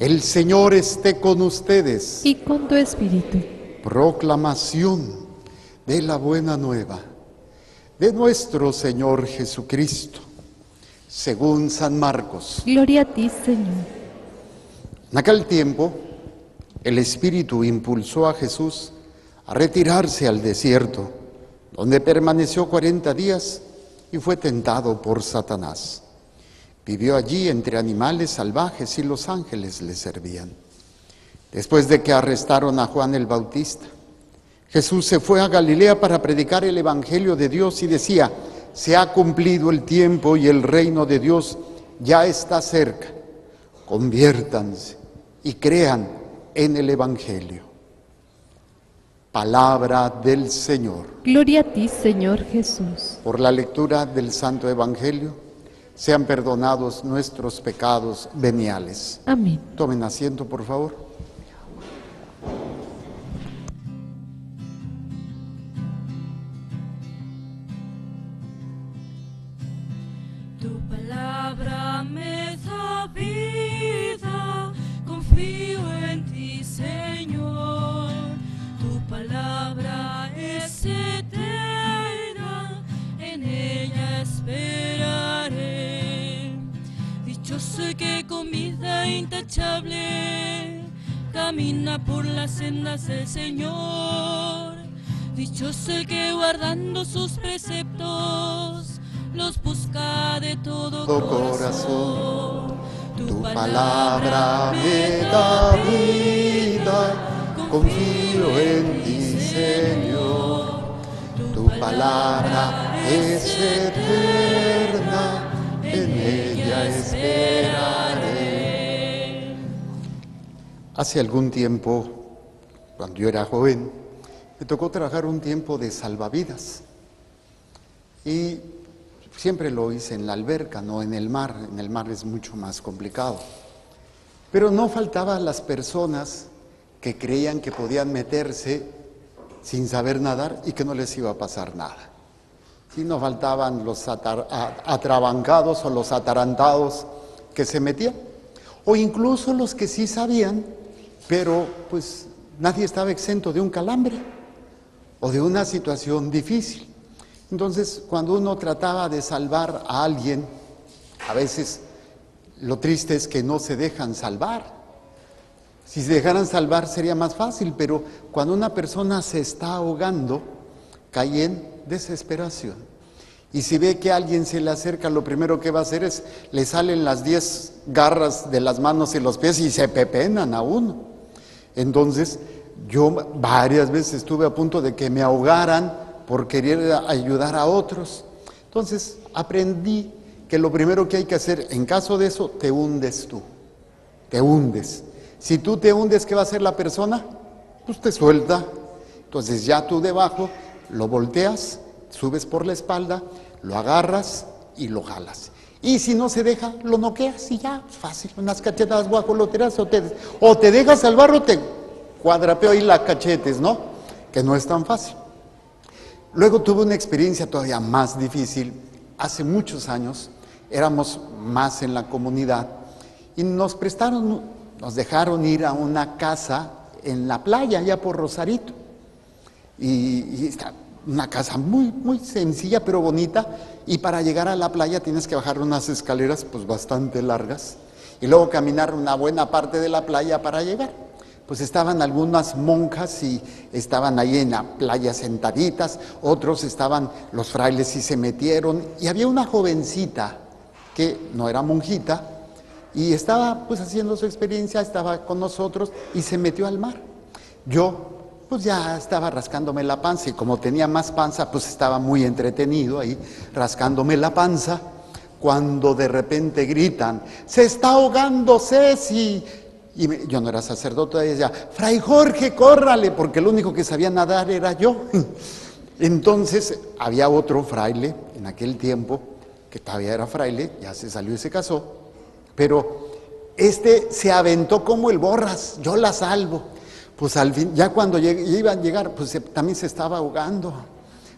El Señor esté con ustedes. Y con tu espíritu. Proclamación de la buena nueva de nuestro Señor Jesucristo, según San Marcos. Gloria a ti, Señor. En aquel tiempo, el Espíritu impulsó a Jesús a retirarse al desierto, donde permaneció 40 días y fue tentado por Satanás. Vivió allí entre animales salvajes y los ángeles le servían. Después de que arrestaron a Juan el Bautista, Jesús se fue a Galilea para predicar el Evangelio de Dios y decía: se ha cumplido el tiempo y el reino de Dios ya está cerca. Conviértanse y crean en el Evangelio. Palabra del Señor. Gloria a ti, Señor Jesús. Por la lectura del Santo Evangelio, sean perdonados nuestros pecados veniales. Amén. Tomen asiento, por favor. Tu palabra me da vida, confío en ti, Señor. Tu palabra es eterna, en ella esperaré. Dichoso el que con vida intachable camina por las sendas del Señor. Dichoso el que guardando sus preceptos los busca de todo corazón. Tu palabra me da vida, confío en ti, Señor. Tu palabra es eterna, en ella esperaré. Hace algún tiempo, cuando yo era joven, me tocó trabajar un tiempo de salvavidas. Y siempre lo hice en la alberca, no en el mar. En el mar es mucho más complicado. Pero no faltaban las personas que creían que podían meterse sin saber nadar y que no les iba a pasar nada. Sí, no faltaban los atrabancados o los atarantados que se metían. O incluso los que sí sabían, pero pues nadie estaba exento de un calambre o de una situación difícil. Entonces, cuando uno trataba de salvar a alguien, a veces lo triste es que no se dejan salvar. Si se dejaran salvar sería más fácil, pero cuando una persona se está ahogando, cae en desesperación. Y si ve que alguien se le acerca, lo primero que va a hacer es, le salen las 10 garras de las manos y los pies y se pepenan a uno. Entonces, yo varias veces estuve a punto de que me ahogaran por querer ayudar a otros. Entonces aprendí que lo primero que hay que hacer en caso de eso, te hundes tú, te hundes. Si tú te hundes, ¿qué va a hacer la persona? Pues te suelta. Entonces ya tú debajo lo volteas, subes por la espalda, lo agarras y lo jalas. Y si no se deja, lo noqueas y ya, fácil, unas cachetadas bajo lo tiras o te dejas al barro, te cuadrapeo ahí las cachetes, ¿no? Que no es tan fácil. Luego tuve una experiencia todavía más difícil. Hace muchos años éramos más en la comunidad y nos dejaron ir a una casa en la playa, allá por Rosarito. Y está una casa muy, muy sencilla pero bonita, y para llegar a la playa tienes que bajar unas escaleras pues bastante largas y luego caminar una buena parte de la playa para llegar. Pues estaban algunas monjas y estaban ahí en la playa sentaditas, otros estaban, los frailes y se metieron, y había una jovencita que no era monjita y estaba pues haciendo su experiencia, estaba con nosotros y se metió al mar. Yo pues ya estaba rascándome la panza y como tenía más panza pues estaba muy entretenido ahí rascándome la panza, cuando de repente gritan: ¡se está ahogando Ceci! Y yo no era sacerdote, y decía: Fray Jorge, córrale, porque el único que sabía nadar era yo. Entonces había otro fraile en aquel tiempo, que todavía era fraile, ya se salió y se casó, pero se aventó como el borras: yo la salvo. Pues al fin, ya cuando iban a llegar, pues también se estaba ahogando.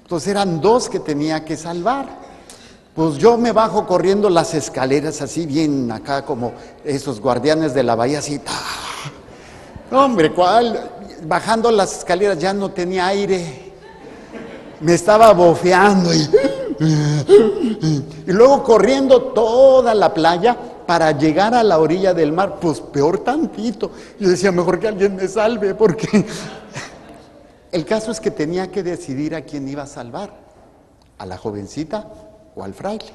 Entonces eran dos que tenía que salvar. Pues yo me bajo corriendo las escaleras así bien acá como esos guardianes de la bahía así. ¡Ta! Hombre, ¿cuál? Bajando las escaleras ya no tenía aire. Me estaba bofeando y luego corriendo toda la playa para llegar a la orilla del mar, pues peor tantito. Yo decía, mejor que alguien me salve, porque el caso es que tenía que decidir a quién iba a salvar, a la jovencita o al fraile.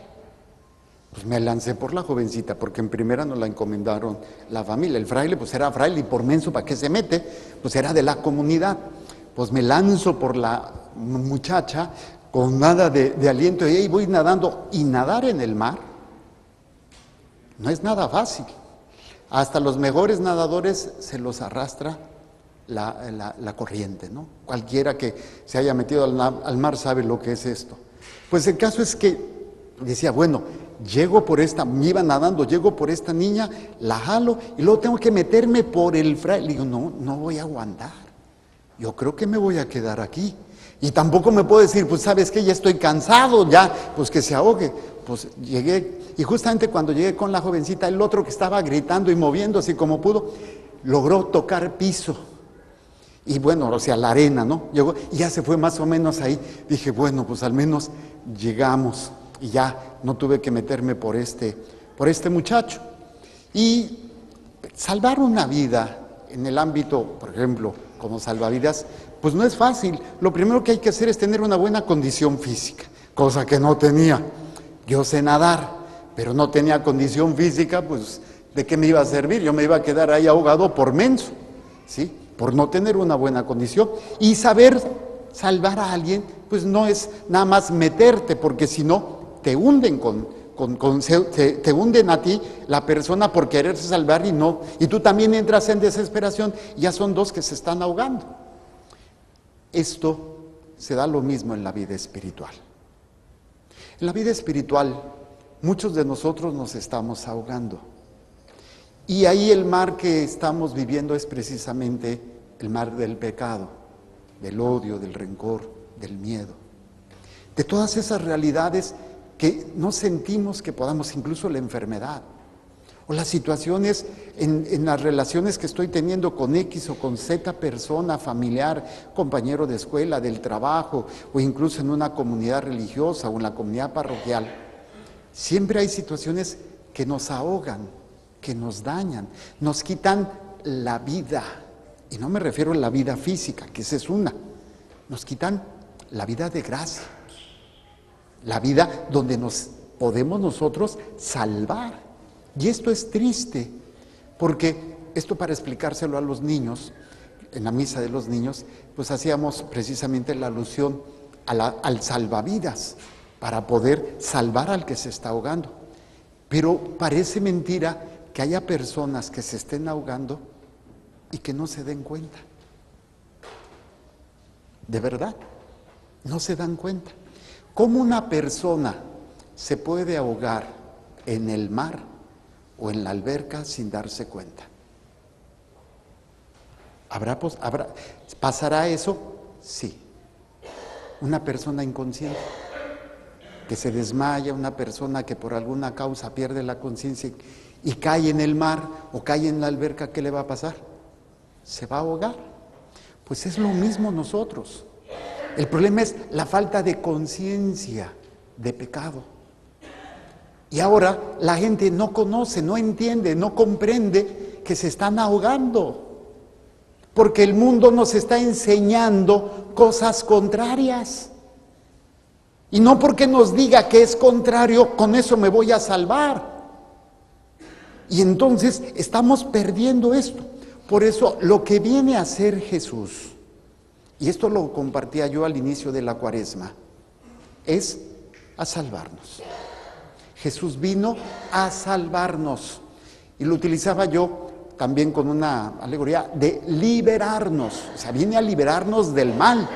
Pues me lancé por la jovencita, porque en primera nos la encomendaron la familia. El fraile, pues era fraile y por menso, ¿para qué se mete? Pues era de la comunidad. Pues me lanzo por la muchacha con nada de aliento y ahí voy nadando. Y nadar en el mar no es nada fácil. Hasta los mejores nadadores se los arrastra la corriente, ¿no? Cualquiera que se haya metido al mar sabe lo que es esto. Pues el caso es que decía, bueno, llego por esta, me iba nadando, llego por esta niña, la jalo y luego tengo que meterme por el fraile. Le digo, no voy a aguantar. Yo creo que me voy a quedar aquí. Y tampoco me puedo decir, pues sabes que ya estoy cansado, ya, pues que se ahogue. Pues llegué, y justamente cuando llegué con la jovencita, el otro que estaba gritando y moviéndose como pudo, logró tocar piso. Y bueno, o sea, la arena, ¿no? Llegó y ya se fue más o menos ahí. Dije, bueno, pues al menos llegamos. Y ya no tuve que meterme por este muchacho. Y salvar una vida en el ámbito, por ejemplo, como salvavidas, pues no es fácil. Lo primero que hay que hacer es tener una buena condición física, cosa que no tenía. Yo sé nadar, pero no tenía condición física, pues ¿de qué me iba a servir? Yo me iba a quedar ahí ahogado por menso, ¿sí? Por no tener una buena condición. Y saber salvar a alguien, pues no es nada más meterte, porque si no, te hunden te hunden a ti la persona por quererse salvar y tú también entras en desesperación y ya son dos que se están ahogando. Esto se da lo mismo en la vida espiritual. En la vida espiritual, muchos de nosotros nos estamos ahogando. Y ahí el mar que estamos viviendo es precisamente el mar del pecado, del odio, del rencor, del miedo. De todas esas realidades que no sentimos que podamos, incluso la enfermedad, o las situaciones en las relaciones que estoy teniendo con X o con Z persona, familiar, compañero de escuela, del trabajo, o incluso en una comunidad religiosa o en la comunidad parroquial. Siempre hay situaciones que nos ahogan, que nos dañan, nos quitan la vida. Y no me refiero a la vida física, que esa es una. Nos quitan la vida de gracia. La vida donde nos podemos nosotros salvar. Y esto es triste, porque esto para explicárselo a los niños, en la misa de los niños, pues hacíamos precisamente la alusión al salvavidas, para poder salvar al que se está ahogando. Pero parece mentira que haya personas que se estén ahogando y que no se den cuenta. De verdad, no se dan cuenta. ¿Cómo una persona se puede ahogar en el mar o en la alberca sin darse cuenta? ¿Pasará eso? Sí. Una persona inconsciente que se desmaya, una persona que por alguna causa pierde la conciencia y cae en el mar o cae en la alberca, ¿qué le va a pasar? Se va a ahogar. Pues es lo mismo nosotros. El problema es la falta de conciencia de pecado. Y ahora la gente no conoce, no entiende, no comprende que se están ahogando. Porque el mundo nos está enseñando cosas contrarias. Y no porque nos diga que es contrario, con eso me voy a salvar. Y entonces estamos perdiendo esto. Por eso lo que viene a hacer Jesús, y esto lo compartía yo al inicio de la Cuaresma, es a salvarnos. Jesús vino a salvarnos. Y lo utilizaba yo también con una alegoría de liberarnos. O sea, viene a liberarnos del mal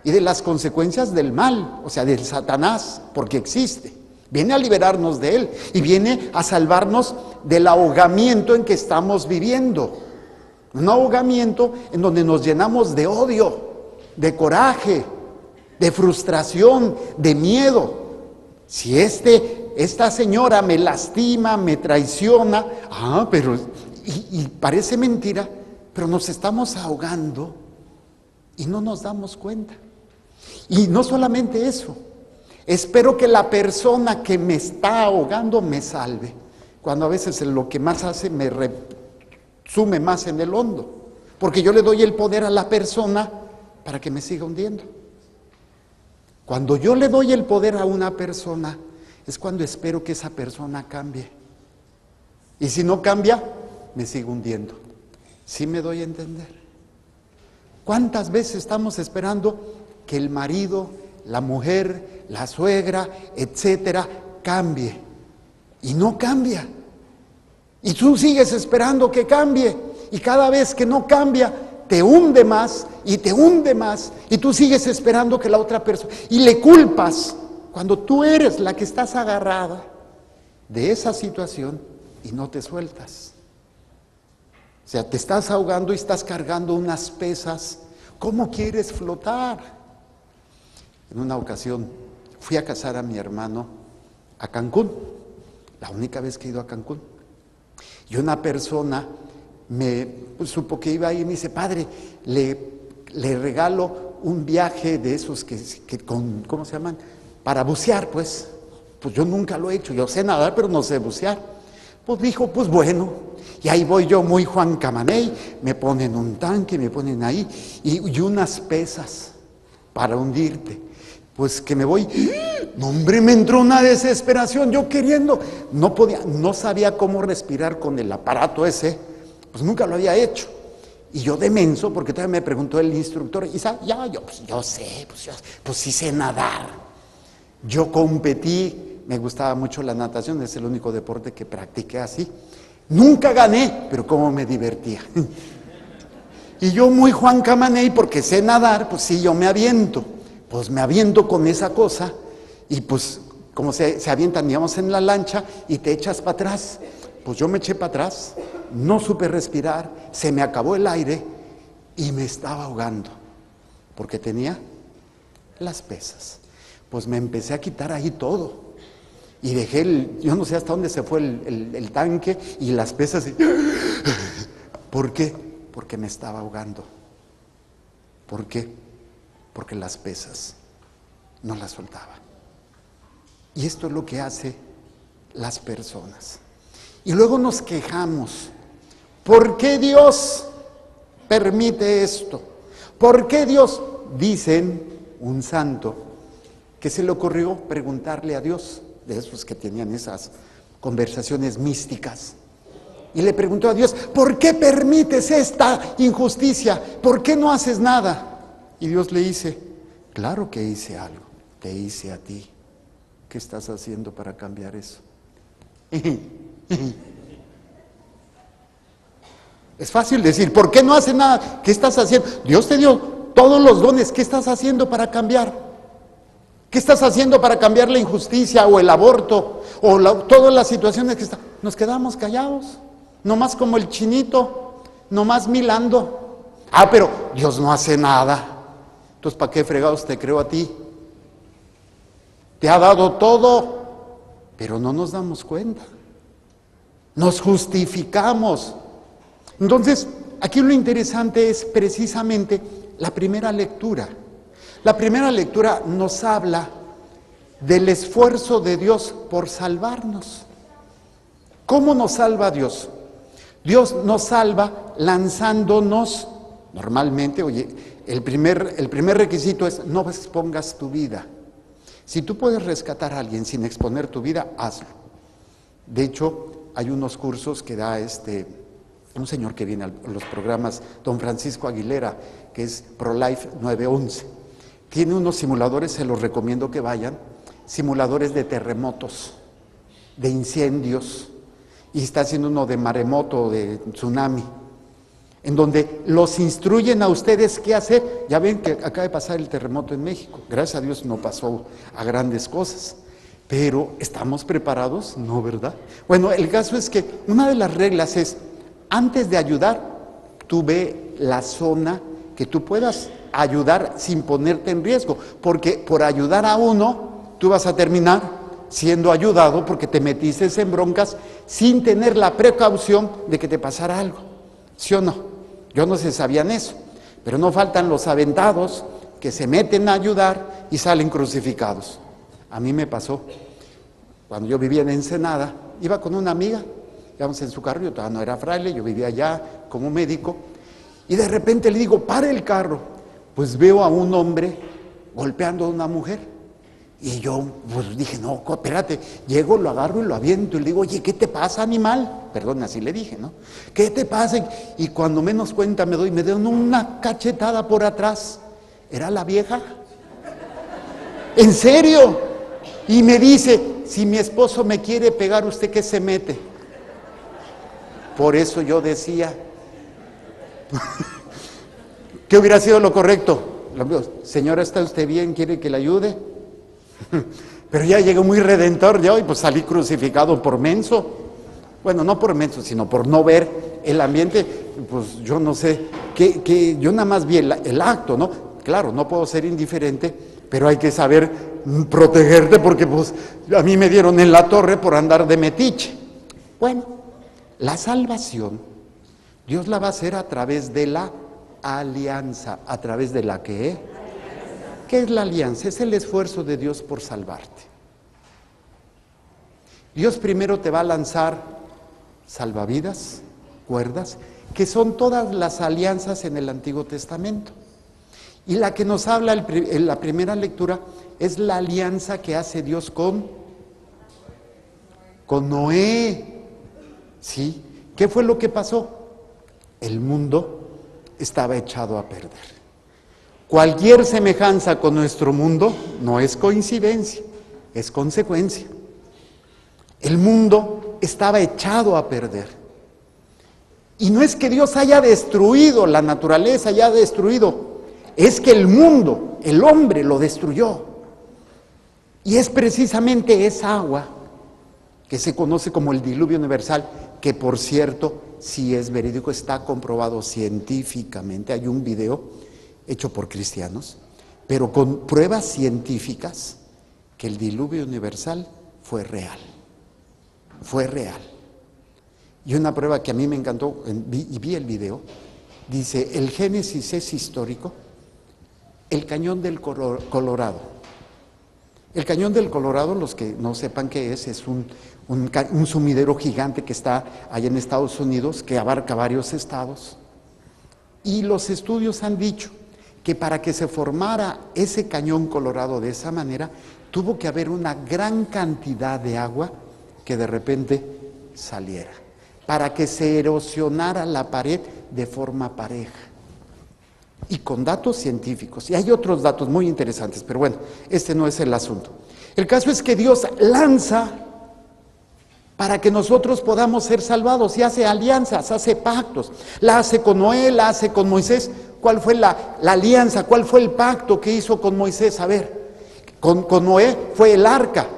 y de las consecuencias del mal, o sea, del Satanás, porque existe. Viene a liberarnos de él y viene a salvarnos del ahogamiento en que estamos viviendo. Un ahogamiento en donde nos llenamos de odio, de coraje, de frustración, de miedo. Si esta señora me lastima, me traiciona, pero, y parece mentira, pero nos estamos ahogando y no nos damos cuenta. Y no solamente eso, espero que la persona que me está ahogando me salve, cuando a veces lo que más hace me sume más en el hondo, porque yo le doy el poder a la persona para que me siga hundiendo. Cuando yo le doy el poder a una persona, es cuando espero que esa persona cambie. Y si no cambia, me sigo hundiendo. ¿Sí me doy a entender? ¿Cuántas veces estamos esperando que el marido, la mujer, la suegra, etcétera, cambie? Y no cambia. Y tú sigues esperando que cambie. Y cada vez que no cambia, te hunde más y te hunde más. Y tú sigues esperando que la otra persona... Y le culpas cuando tú eres la que estás agarrada de esa situación y no te sueltas. O sea, te estás ahogando y estás cargando unas pesas. ¿Cómo quieres flotar? En una ocasión fui a casar a mi hermano a Cancún, la única vez que he ido a Cancún. Y una persona supo que iba ahí y me dice: padre, le regalo un viaje de esos que ¿cómo se llaman? Para bucear, pues. Pues yo nunca lo he hecho, yo sé nadar, pero no sé bucear. Pues dijo, pues bueno, y ahí voy yo muy Juan Camaney, me ponen un tanque, me ponen ahí, y unas pesas para hundirte. Pues que me voy, no hombre, me entró una desesperación, yo queriendo, no sabía cómo respirar con el aparato ese, pues nunca lo había hecho. Y yo de menso, porque todavía me preguntó el instructor, y yo sé, pues sí sé nadar. Yo competí, me gustaba mucho la natación, es el único deporte que practiqué así. Nunca gané, pero cómo me divertía. Y yo muy Juan Camaney, porque sé nadar, pues sí, yo me aviento. Pues me aviento con esa cosa y pues como se avientan, digamos, en la lancha y te echas para atrás. Pues yo me eché para atrás, no supe respirar, se me acabó el aire y me estaba ahogando porque tenía las pesas. Pues me empecé a quitar ahí todo y dejé yo no sé hasta dónde se fue el tanque y las pesas. ¿Por qué? Porque me estaba ahogando. ¿Por qué? Porque las pesas no las soltaba. Y esto es lo que hace las personas. Y luego nos quejamos. ¿Por qué Dios permite esto? ¿Por qué Dios? Dicen un santo que se le ocurrió preguntarle a Dios, de esos que tenían esas conversaciones místicas, y le preguntó a Dios: ¿por qué permites esta injusticia? ¿Por qué no haces nada? Y Dios le dice: claro que hice algo, te hice a ti. ¿Qué estás haciendo para cambiar eso? Es fácil decir, ¿por qué no haces nada? ¿Qué estás haciendo? Dios te dio todos los dones, ¿qué estás haciendo para cambiar? ¿Qué estás haciendo para cambiar la injusticia o el aborto o todas las situaciones que están? Nos quedamos callados, nomás como el chinito, nomás milando. Pero Dios no hace nada. Entonces, ¿para qué fregados te creo a ti? Te ha dado todo, pero no nos damos cuenta. Nos justificamos. Entonces, aquí lo interesante es precisamente la primera lectura. La primera lectura nos habla del esfuerzo de Dios por salvarnos. ¿Cómo nos salva Dios? Dios nos salva lanzándonos, normalmente, el primer requisito es: no expongas tu vida. Si tú puedes rescatar a alguien sin exponer tu vida, hazlo. De hecho, hay unos cursos que da un señor que viene a los programas, don Francisco Aguilera, que es ProLife 911. Tiene unos simuladores, se los recomiendo que vayan, simuladores de terremotos, de incendios, y está haciendo uno de maremoto, de tsunami, en donde los instruyen a ustedes qué hacer. Ya ven que acaba de pasar el terremoto en México, gracias a Dios no pasó a grandes cosas, pero ¿estamos preparados? No, ¿verdad? Bueno, el caso es que una de las reglas es: antes de ayudar, tú ve la zona que tú puedas ayudar sin ponerte en riesgo, porque por ayudar a uno, tú vas a terminar siendo ayudado porque te metiste en broncas sin tener la precaución de que te pasara algo. ¿Sí o no? Yo no sé si sabían eso, pero no faltan los aventados que se meten a ayudar y salen crucificados. A mí me pasó. Cuando yo vivía en Ensenada, iba con una amiga, íbamos en su carro, yo todavía no era fraile, yo vivía allá como médico, y de repente le digo, para el carro. Pues veo a un hombre golpeando a una mujer, y yo pues dije, no, espérate, llego, lo agarro y lo aviento, y le digo, oye, ¿qué te pasa, animal? Perdón, así le dije, ¿no? ¿Qué te pasa? Y cuando menos cuenta me dan una cachetada por atrás. Era la vieja. ¿En serio? Y me dice, si mi esposo me quiere pegar, ¿usted qué se mete? Por eso yo decía, ¿qué hubiera sido lo correcto? Señora, ¿está usted bien? ¿Quiere que le ayude? Pero ya llegué muy redentor yo y pues salí crucificado por menso. Bueno, no por menso, sino por no ver el ambiente. Pues yo no sé, que yo nada más vi el acto, ¿no? Claro, no puedo ser indiferente, pero hay que saber protegerte porque pues a mí me dieron en la torre por andar de metiche. Bueno, la salvación, Dios la va a hacer a través de la alianza. ¿A través de la qué? ¿Qué es la alianza? Es el esfuerzo de Dios por salvarte. Dios primero te va a lanzar salvavidas, cuerdas, que son todas las alianzas en el Antiguo Testamento. Y la que nos habla en la primera lectura es la alianza que hace Dios con Noé. ¿Sí? ¿Qué fue lo que pasó? El mundo estaba echado a perder. Cualquier semejanza con nuestro mundo no es coincidencia, es consecuencia. El mundo estaba echado a perder. Y no es que Dios haya destruido la naturaleza, haya destruido, es que el mundo, el hombre lo destruyó. Y es precisamente esa agua que se conoce como el diluvio universal, que por cierto, si es verídico, está comprobado científicamente. Hay un video hecho por cristianos, pero con pruebas científicas, que el diluvio universal fue real. Fue real. Y una prueba que a mí me encantó, y vi el video, dice, el Génesis es histórico, el Cañón del Colorado. El Cañón del Colorado, los que no sepan qué es un sumidero gigante que está allá en Estados Unidos, que abarca varios estados. Y los estudios han dicho que para que se formara ese Cañón Colorado de esa manera, tuvo que haber una gran cantidad de agua que de repente saliera, para que se erosionara la pared de forma pareja. Y con datos científicos. Y hay otros datos muy interesantes, pero bueno, este no es el asunto. El caso es que Dios lanza para que nosotros podamos ser salvados y hace alianzas, hace pactos. La hace con Noé, la hace con Moisés. ¿Cuál fue la alianza? ¿Cuál fue el pacto que hizo con Moisés? A ver, con Noé fue el arca.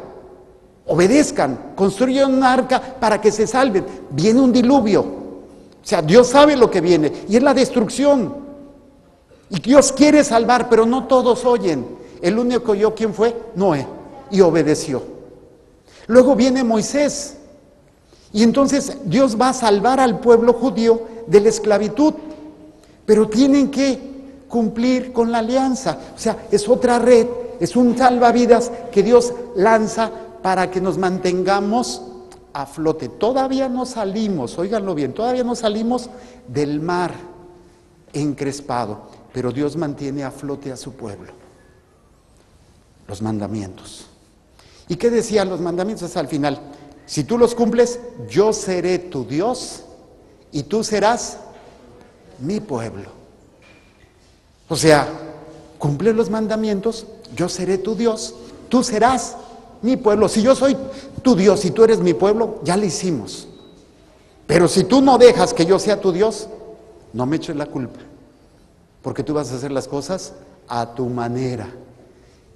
Obedezcan, construyan un arca para que se salven. Viene un diluvio. O sea, Dios sabe lo que viene y es la destrucción. Y Dios quiere salvar, pero no todos oyen. El único que oyó, ¿quién fue? Noé, y obedeció. Luego viene Moisés, y entonces Dios va a salvar al pueblo judío de la esclavitud, pero tienen que cumplir con la alianza. O sea, es otra red, es un salvavidas que Dios lanza para que nos mantengamos a flote. Todavía no salimos, óiganlo bien, todavía no salimos del mar encrespado, pero Dios mantiene a flote a su pueblo. Los mandamientos. ¿Y qué decían los mandamientos al final? Si tú los cumples, yo seré tu Dios y tú serás mi pueblo. O sea, cumple los mandamientos, yo seré tu Dios, tú serás mi pueblo. Si yo soy tu Dios y tú eres mi pueblo, ya lo hicimos. Pero si tú no dejas que yo sea tu Dios, no me eches la culpa, porque tú vas a hacer las cosas a tu manera.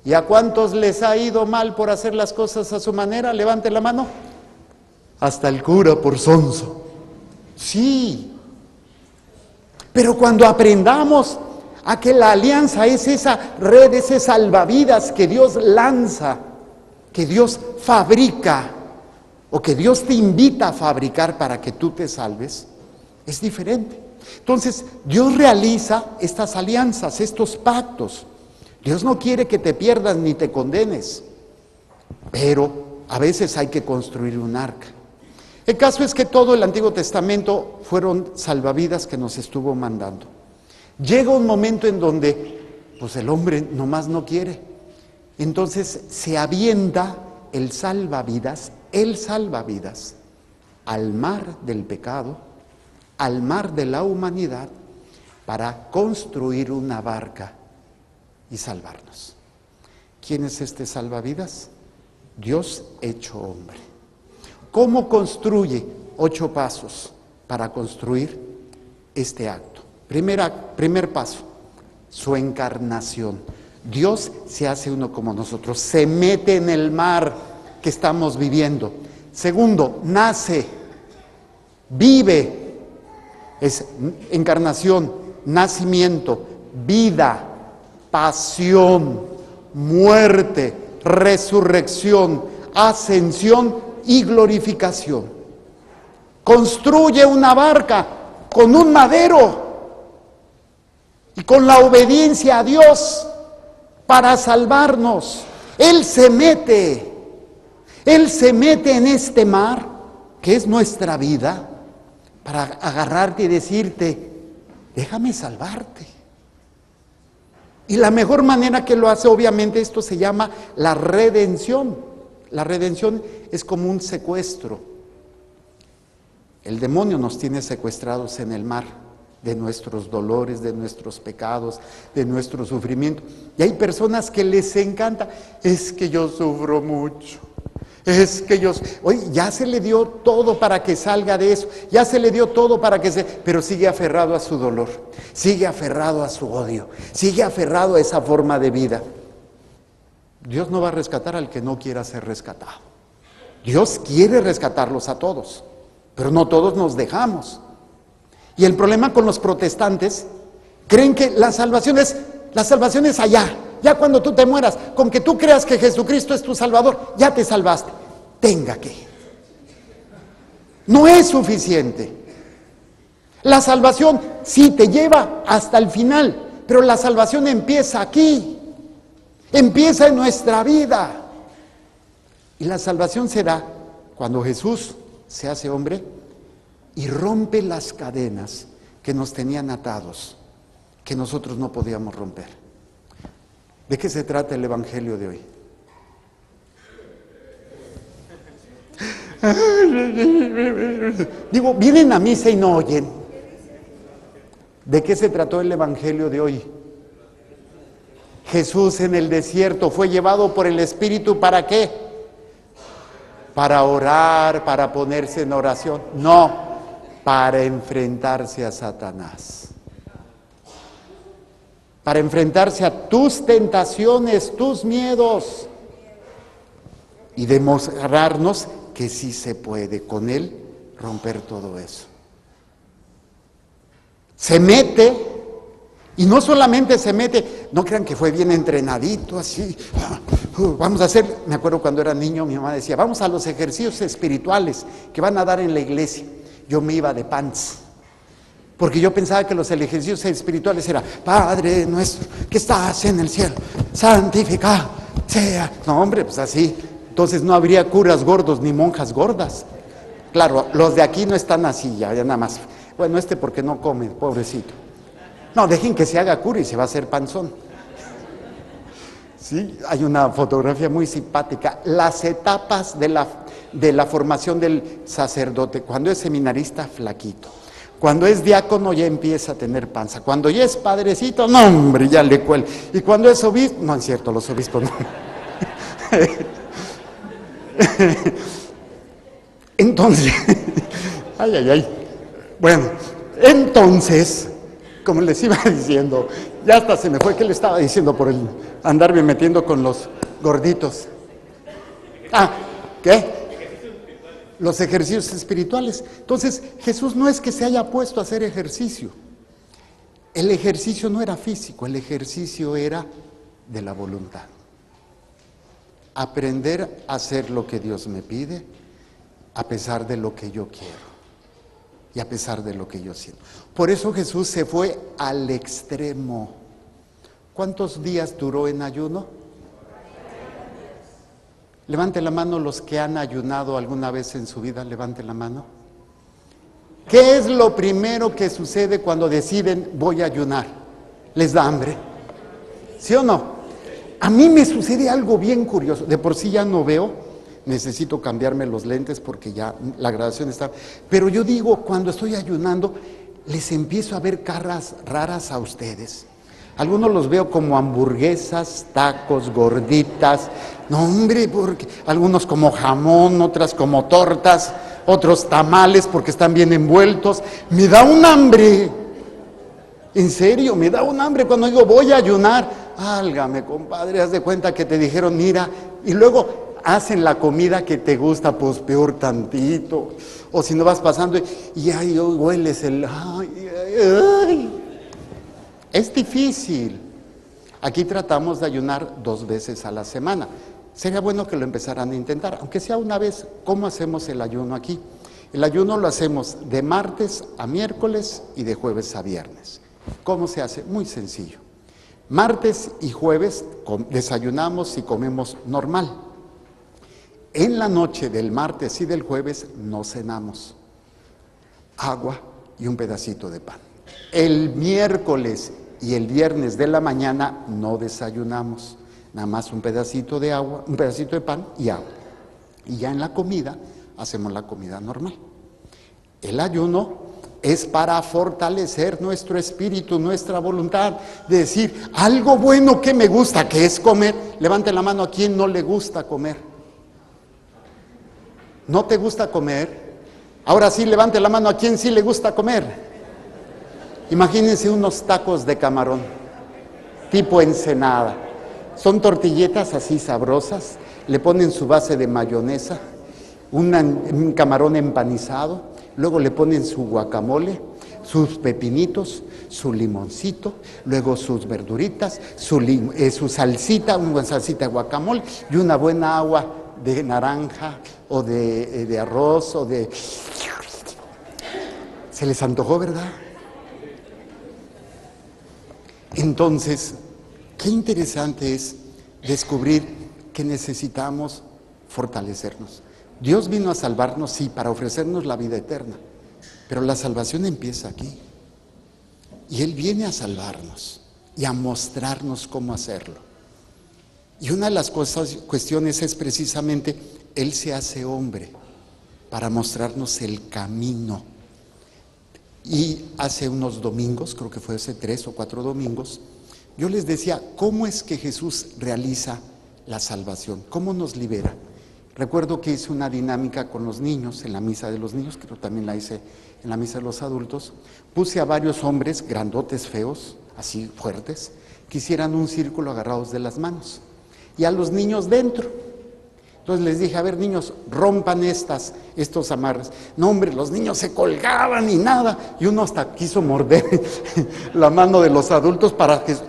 ¿Y a cuántos les ha ido mal por hacer las cosas a su manera? Levante la mano. Hasta el cura por sonso. Sí. Pero cuando aprendamos a que la alianza es esa red, ese salvavidas que Dios lanza que Dios fabrica o que Dios te invita a fabricar para que tú te salves, es diferente. Entonces, Dios realiza estas alianzas, estos pactos. Dios no quiere que te pierdas ni te condenes, pero a veces hay que construir un arca. El caso es que todo el Antiguo Testamento fueron salvavidas que nos estuvo mandando. Llega un momento en donde, pues el hombre nomás no quiere. Entonces se avienta el salvavidas al mar del pecado, al mar de la humanidad, para construir una barca y salvarnos. ¿Quién es este salvavidas? Dios hecho hombre. ¿Cómo construye? 8 pasos para construir este acto. Primer paso, su encarnación. Dios se hace uno como nosotros, se mete en el mar que estamos viviendo. Segundo, nace, vive, es encarnación, nacimiento, vida, pasión, muerte, resurrección, ascensión y glorificación. Construye una barca con un madero y con la obediencia a Dios para salvarnos. Él se mete en este mar que es nuestra vida para agarrarte y decirte, déjame salvarte. Y la mejor manera que lo hace, obviamente, esto se llama la redención. La redención es como un secuestro. El demonio nos tiene secuestrados en el mar de nuestros dolores, de nuestros pecados, de nuestro sufrimiento. Y hay personas que les encanta, es que yo sufro mucho. Oye, ya se le dio todo para que salga de eso, ya se le dio todo pero sigue aferrado a su dolor, sigue aferrado a su odio, sigue aferrado a esa forma de vida. Dios no va a rescatar al que no quiera ser rescatado. Dios quiere rescatarlos a todos, pero no todos nos dejamos. Y el problema con los protestantes, creen que la salvación es allá. Ya cuando tú te mueras, con que tú creas que Jesucristo es tu Salvador, ya te salvaste. Tenga que. No es suficiente. La salvación sí te lleva hasta el final, pero la salvación empieza aquí. Empieza en nuestra vida. Y la salvación será cuando Jesús se hace hombre y rompe las cadenas que nos tenían atados, que nosotros no podíamos romper. ¿De qué se trata el Evangelio de hoy? Digo, vienen a misa y no oyen. ¿De qué se trató el Evangelio de hoy? Jesús en el desierto fue llevado por el Espíritu, ¿para qué? Para orar, para ponerse en oración. No, para enfrentarse a Satanás. Para enfrentarse a tus tentaciones, tus miedos. Y demostrarnos que sí se puede con Él romper todo eso. Se mete. Y no solamente se mete, no crean que fue bien entrenadito, así, vamos a hacer, me acuerdo cuando era niño, mi mamá decía, vamos a los ejercicios espirituales que van a dar en la iglesia. Yo me iba de pants, porque yo pensaba que los ejercicios espirituales era, Padre nuestro, que estás en el cielo, santificado sea. No, hombre, pues así, entonces no habría curas gordos ni monjas gordas. Claro, los de aquí no están así, ya nada más. Bueno, porque no come, pobrecito. No, dejen que se haga cura y se va a hacer panzón. Sí, hay una fotografía muy simpática. Las etapas de la formación del sacerdote. Cuando es seminarista, flaquito. Cuando es diácono, ya empieza a tener panza. Cuando ya es padrecito, no, hombre, ya le cuelga. Y cuando es obispo, no es cierto, los obispos no. Entonces, Bueno, entonces, como les iba diciendo, ya hasta se me fue que le estaba diciendo por el andarme metiendo con los gorditos. ¿Qué? Los ejercicios espirituales. Entonces, Jesús no es que se haya puesto a hacer ejercicio. El ejercicio no era físico, el ejercicio era de la voluntad. aprender a hacer lo que Dios me pide, a pesar de lo que yo quiero y a pesar de lo que yo siento. Por eso Jesús se fue al extremo. ¿Cuántos días duró en ayuno? Levante la mano los que han ayunado alguna vez en su vida, levante la mano. ¿Qué es lo primero que sucede cuando deciden voy a ayunar? ¿Les da hambre? ¿Sí o no? A mí me sucede algo bien curioso. De por sí ya no veo, necesito cambiarme los lentes porque ya la graduación está. Pero yo digo, cuando estoy ayunando, les empiezo a ver caras raras a ustedes. Algunos los veo como hamburguesas, tacos, gorditas. No, hombre, porque algunos como jamón, otras como tortas, otros tamales porque están bien envueltos. Me da un hambre. En serio, me da un hambre cuando digo voy a ayunar. Álgame, compadre, haz de cuenta que te dijeron, mira, y luego hacen la comida que te gusta, pues peor tantito. O si no vas pasando y ay, hueles el... ay. Es difícil. Aquí tratamos de ayunar 2 veces a la semana. Sería bueno que lo empezaran a intentar, aunque sea una vez. ¿Cómo hacemos el ayuno aquí? El ayuno lo hacemos de martes a miércoles y de jueves a viernes. ¿Cómo se hace? Muy sencillo. Martes y jueves desayunamos y comemos normal. En la noche del martes y del jueves no cenamos. Agua y un pedacito de pan. El miércoles y el viernes de la mañana no desayunamos. Nada más un pedacito de agua, un pedacito de pan y agua. Y ya en la comida hacemos la comida normal. El ayuno es para fortalecer nuestro espíritu, nuestra voluntad, de decir, algo bueno que me gusta, que es comer. Levanten la mano a quien no le gusta comer. ¿No te gusta comer? Ahora sí, levante la mano a quien sí le gusta comer. Imagínense unos tacos de camarón, tipo Ensenada. Son tortilletas así sabrosas, le ponen su base de mayonesa, un camarón empanizado, luego le ponen su guacamole, sus pepinitos, su limoncito, luego sus verduritas, su salsita, una buena salsita de guacamole y una buena agua de naranja o de arroz o de... Se les antojó, ¿verdad? Entonces, qué interesante es descubrir que necesitamos fortalecernos. Dios vino a salvarnos, sí, para ofrecernos la vida eterna, pero la salvación empieza aquí. Y Él viene a salvarnos y a mostrarnos cómo hacerlo. Y una de las cuestiones es precisamente, Él se hace hombre para mostrarnos el camino. Y hace unos domingos, creo que fue hace 3 o 4 domingos, yo les decía, ¿cómo es que Jesús realiza la salvación? ¿Cómo nos libera? Recuerdo que hice una dinámica con los niños, en la misa de los niños, creo que también la hice en la misa de los adultos. Puse a varios hombres, grandotes, feos, así fuertes, que hicieran un círculo agarrados de las manos. Y a los niños dentro. Entonces les dije, a ver niños, rompan estos amarres. No hombre, los niños se colgaban y nada. Y uno hasta quiso morder la mano de los adultos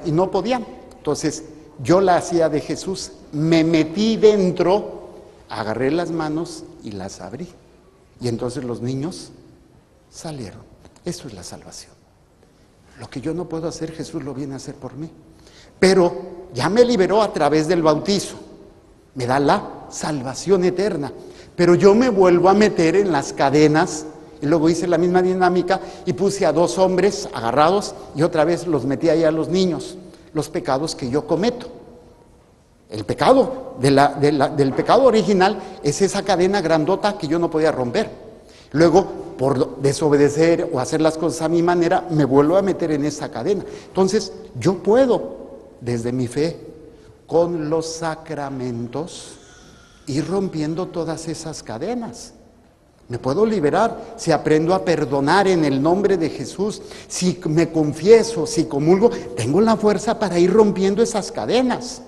y no podían. Entonces yo la hacía de Jesús, me metí dentro, agarré las manos y las abrí. Y entonces los niños salieron. Eso es la salvación. Lo que yo no puedo hacer, Jesús lo viene a hacer por mí. Pero ya me liberó a través del bautizo. Me da la salvación eterna. Pero yo me vuelvo a meter en las cadenas. Y luego hice la misma dinámica y puse a 2 hombres agarrados y otra vez los metí ahí a los niños. Los pecados que yo cometo. El pecado del pecado original es esa cadena grandota que yo no podía romper. Luego, por desobedecer o hacer las cosas a mi manera, me vuelvo a meter en esa cadena. Entonces, yo puedo, desde mi fe, con los sacramentos, ir rompiendo todas esas cadenas. Me puedo liberar si aprendo a perdonar en el nombre de Jesús, si me confieso, si comulgo, tengo la fuerza para ir rompiendo esas cadenas.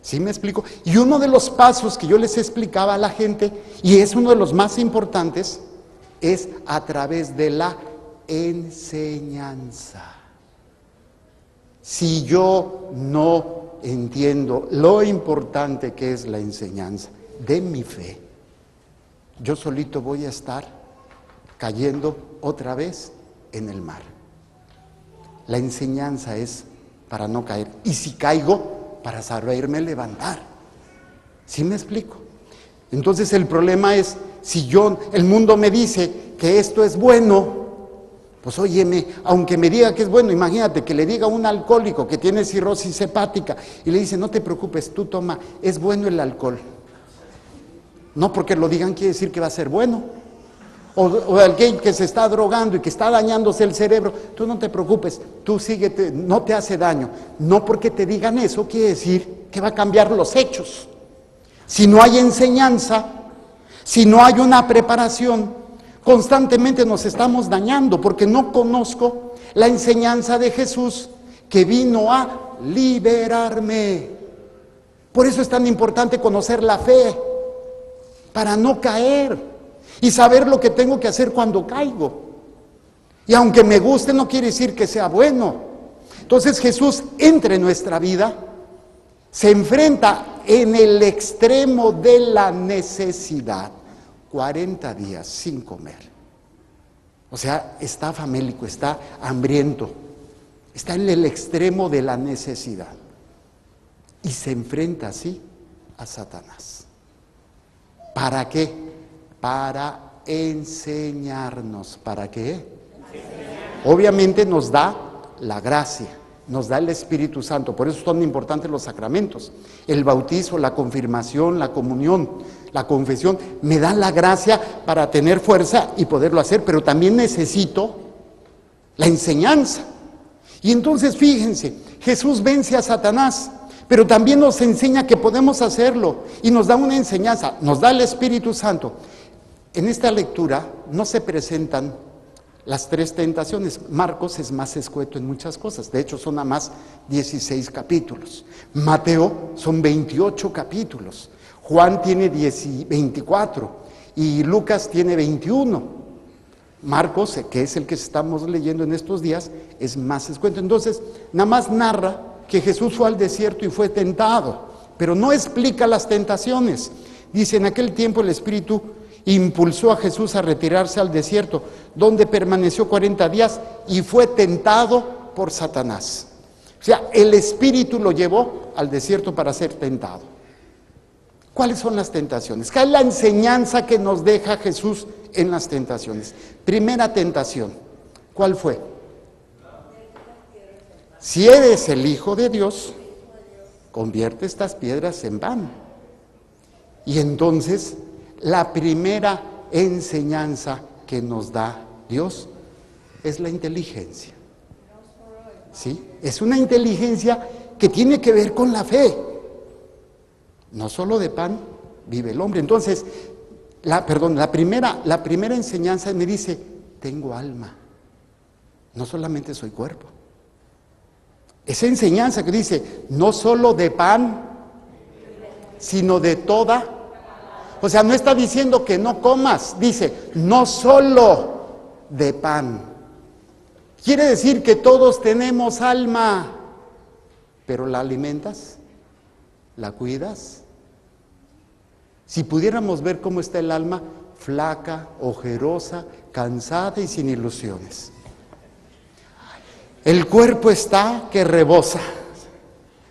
¿Sí me explico? Y uno de los pasos que yo les explicaba a la gente, y es uno de los más importantes, es a través de la enseñanza. Si yo no entiendo lo importante que es la enseñanza de mi fe, yo solito voy a estar cayendo otra vez en el mar. La enseñanza es para no caer, y si caigo, para saberme levantar. ¿Sí me explico? Entonces el problema es, si el mundo me dice que esto es bueno, pues óyeme, aunque me diga que es bueno, imagínate que le diga a un alcohólico que tiene cirrosis hepática y le dice, no te preocupes, tú toma, es bueno el alcohol. No porque lo digan quiere decir que va a ser bueno. O alguien que se está drogando y que está dañándose el cerebro, tú no te preocupes, tú síguete, no te hace daño. No porque te digan eso quiere decir que va a cambiar los hechos. Si no hay enseñanza, si no hay una preparación, constantemente nos estamos dañando porque no conozco la enseñanza de Jesús que vino a liberarme. Por eso es tan importante conocer la fe, para no caer y saber lo que tengo que hacer cuando caigo. Y aunque me guste, no quiere decir que sea bueno. Entonces Jesús entra en nuestra vida, se enfrenta en el extremo de la necesidad, 40 días sin comer. O sea, está famélico, está hambriento, está en el extremo de la necesidad. Y se enfrenta así a Satanás. ¿Para qué? Para enseñarnos. ¿Para qué? Obviamente nos da la gracia, nos da el Espíritu Santo. Por eso son importantes los sacramentos. El bautizo, la confirmación, la comunión, la confesión, me da la gracia para tener fuerza y poderlo hacer, pero también necesito la enseñanza. Y entonces fíjense, Jesús vence a Satanás, pero también nos enseña que podemos hacerlo y nos da una enseñanza, nos da el Espíritu Santo. En esta lectura no se presentan las 3 tentaciones. Marcos es más escueto en muchas cosas, de hecho son nada más 16 capítulos. Mateo son 28 capítulos. Juan tiene 24 y Lucas tiene 21. Marcos, que es el que estamos leyendo en estos días, es más escueto. Entonces, nada más narra que Jesús fue al desierto y fue tentado, pero no explica las tentaciones. Dice, en aquel tiempo el Espíritu impulsó a Jesús a retirarse al desierto, donde permaneció 40 días y fue tentado por Satanás. O sea, el Espíritu lo llevó al desierto para ser tentado. ¿Cuáles son las tentaciones? ¿Cuál es la enseñanza que nos deja Jesús en las tentaciones? Primera tentación, ¿cuál fue? Si eres el Hijo de Dios, convierte estas piedras en pan. Y entonces, la primera enseñanza que nos da Dios es la inteligencia. ¿Sí? Es una inteligencia que tiene que ver con la fe. No solo de pan vive el hombre. Entonces, la primera enseñanza me dice, tengo alma, no solamente soy cuerpo. Esa enseñanza que dice, no solo de pan, sino de toda. O sea, no está diciendo que no comas, dice, no solo de pan. Quiere decir que todos tenemos alma, pero ¿la alimentas? ¿La cuidas? Si pudiéramos ver cómo está el alma, flaca, ojerosa, cansada y sin ilusiones. El cuerpo está que rebosa,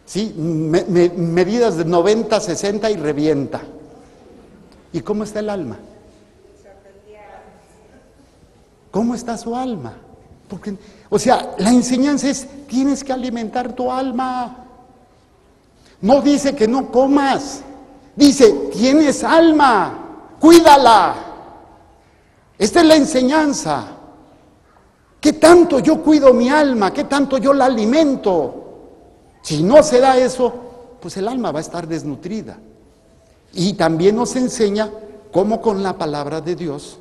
¿sí? Medidas de 90, 60 y revienta. ¿Y cómo está el alma? ¿Cómo está su alma? Porque, o sea, la enseñanza es, tienes que alimentar tu alma. No dice que no comas, dice, tienes alma, cuídala. Esta es la enseñanza. ¿Qué tanto yo cuido mi alma? ¿Qué tanto yo la alimento? Si no se da eso, pues el alma va a estar desnutrida. Y también nos enseña cómo con la palabra de Dios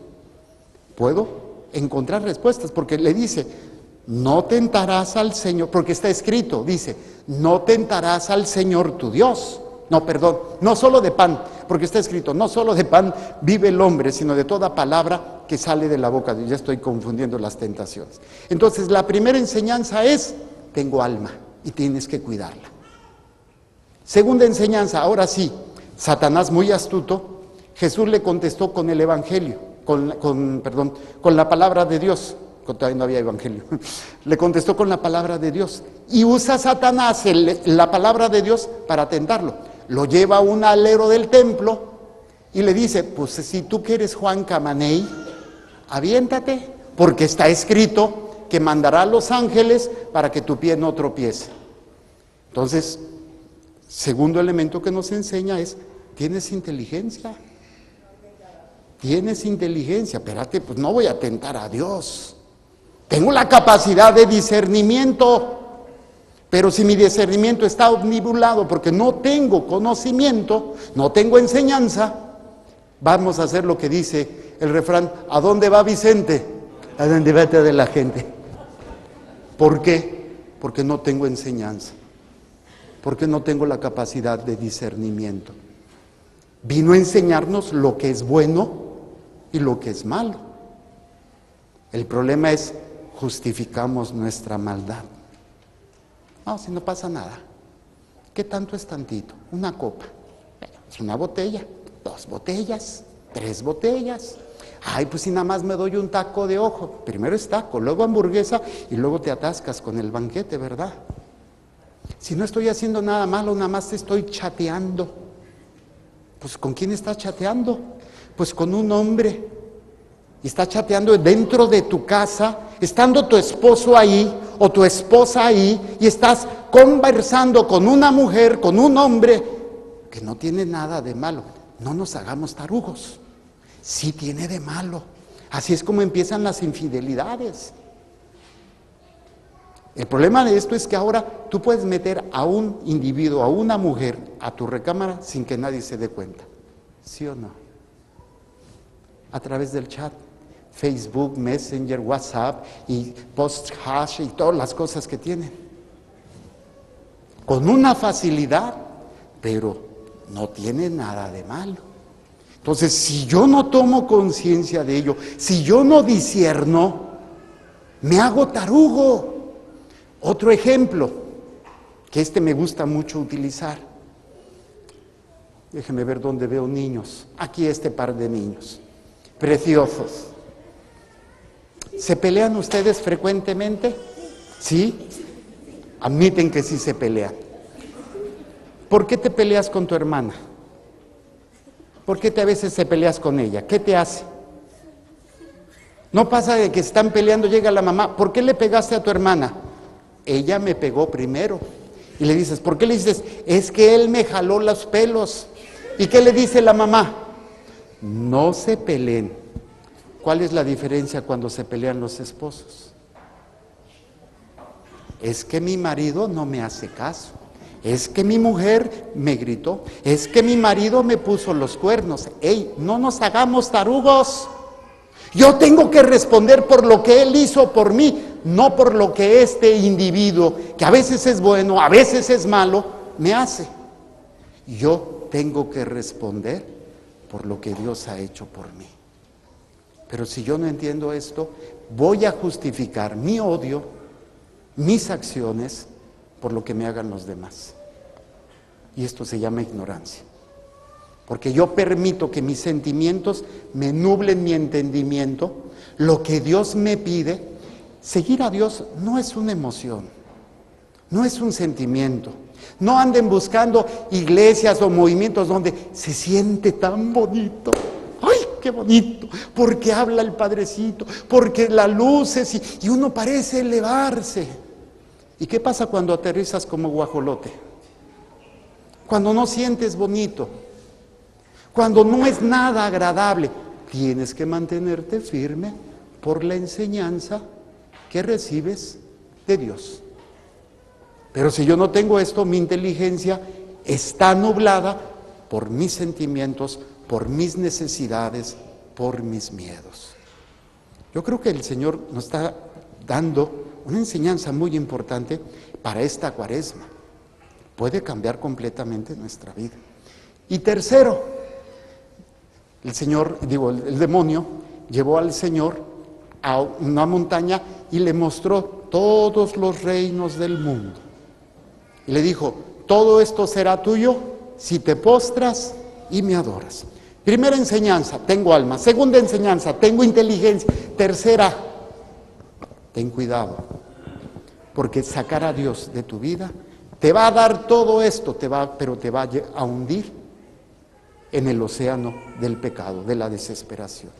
puedo encontrar respuestas, porque le dice, no tentarás al Señor, porque está escrito, dice, no tentarás al Señor tu Dios. No, perdón, no solo de pan, porque está escrito, no solo de pan vive el hombre, sino de toda palabra que sale de la boca de Dios. Ya estoy confundiendo las tentaciones. Entonces, la primera enseñanza es, tengo alma y tienes que cuidarla. Segunda enseñanza, ahora sí, Satanás muy astuto, Jesús le contestó con el Evangelio, con la palabra de Dios. Todavía no había Evangelio. Le contestó con la palabra de Dios. Y usa Satanás la palabra de Dios para tentarlo. Lo lleva a un alero del templo y le dice, pues si tú que eres Juan Camaney, aviéntate, porque está escrito que mandará a los ángeles para que tu pie no tropiece. Entonces, segundo elemento que nos enseña es, ¿tienes inteligencia? Tienes inteligencia. Espérate, pues no voy a tentar a Dios. Tengo la capacidad de discernimiento, pero si mi discernimiento está obnubilado porque no tengo conocimiento, no tengo enseñanza, vamos a hacer lo que dice el refrán, ¿a dónde va Vicente? A donde va toda la gente. ¿Por qué? Porque no tengo enseñanza, porque no tengo la capacidad de discernimiento. Vino a enseñarnos lo que es bueno y lo que es malo. El problema es, justificamos nuestra maldad. No, si no pasa nada. ¿Qué tanto es tantito? Una copa. Bueno, es una botella, 2 botellas, 3 botellas. Ay, pues si nada más me doy un taco de ojo. Primero es taco, luego hamburguesa y luego te atascas con el banquete, ¿verdad? Si no estoy haciendo nada malo, nada más te estoy chateando. Pues ¿con quién estás chateando? Pues con un hombre. Y está chateando dentro de tu casa, estando tu esposo ahí o tu esposa ahí, y estás conversando con una mujer, con un hombre, que no tiene nada de malo. No nos hagamos tarugos. Sí tiene de malo. Así es como empiezan las infidelidades. El problema de esto es que ahora tú puedes meter a un individuo, a una mujer, a tu recámara sin que nadie se dé cuenta. ¿Sí o no? A través del chat. Facebook, Messenger, WhatsApp y post-hash y todas las cosas que tienen. Con una facilidad, pero no tiene nada de malo. Entonces, si yo no tomo conciencia de ello, si yo no discierno, me hago tarugo. Otro ejemplo, que me gusta mucho utilizar. Déjeme ver dónde veo niños. Aquí par de niños, preciosos. ¿Se pelean ustedes frecuentemente? ¿Sí? Admiten que sí se pelean. ¿Por qué te peleas con tu hermana? ¿Por qué a veces te peleas con ella? ¿Qué te hace? No pasa de que están peleando, llega la mamá, ¿por qué le pegaste a tu hermana? Ella me pegó primero. Y le dices, ¿por qué le dices? Es que él me jaló los pelos. ¿Y qué le dice la mamá? No se peleen. ¿Cuál es la diferencia cuando se pelean los esposos? Es que mi marido no me hace caso. Es que mi mujer me gritó. Es que mi marido me puso los cuernos. ¡Ey, no nos hagamos tarugos! Yo tengo que responder por lo que él hizo por mí, no por lo que este individuo, que a veces es bueno, a veces es malo, me hace. Yo tengo que responder por lo que Dios ha hecho por mí. Pero si yo no entiendo esto, voy a justificar mi odio, mis acciones, por lo que me hagan los demás. Y esto se llama ignorancia. Porque yo permito que mis sentimientos me nublen mi entendimiento. Lo que Dios me pide, seguir a Dios no es una emoción, no es un sentimiento. No anden buscando iglesias o movimientos donde se siente tan bonito. ¡Ay, qué bonito! Porque habla el Padrecito, porque las luces y uno parece elevarse. ¿Y qué pasa cuando aterrizas como guajolote? Cuando no sientes bonito, cuando no es nada agradable, tienes que mantenerte firme por la enseñanza que recibes de Dios. Pero si yo no tengo esto, mi inteligencia está nublada por mis sentimientos, por mis necesidades, por mis miedos. Yo creo que el Señor nos está dando una enseñanza muy importante para esta Cuaresma. Puede cambiar completamente nuestra vida. Y tercero, el demonio llevó al Señor a una montaña y le mostró todos los reinos del mundo. Y le dijo, todo esto será tuyo si te postras y me adoras. Primera enseñanza, tengo alma. Segunda enseñanza, tengo inteligencia. Tercera, ten cuidado, porque sacar a Dios de tu vida te va a dar todo esto, pero te va a hundir en el océano del pecado, de la desesperación.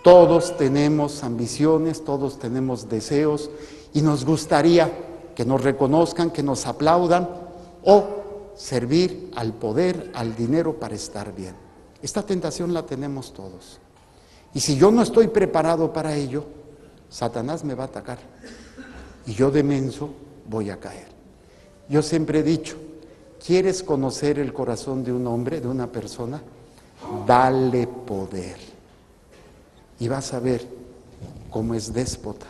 Todos tenemos ambiciones, todos tenemos deseos y nos gustaría que nos reconozcan, que nos aplaudan o servir al poder, al dinero para estar bien. Esta tentación la tenemos todos. Y si yo no estoy preparado para ello, Satanás me va a atacar y yo de menso voy a caer. Yo siempre he dicho, ¿quieres conocer el corazón de un hombre, de una persona? Dale poder. Y vas a ver cómo es déspota,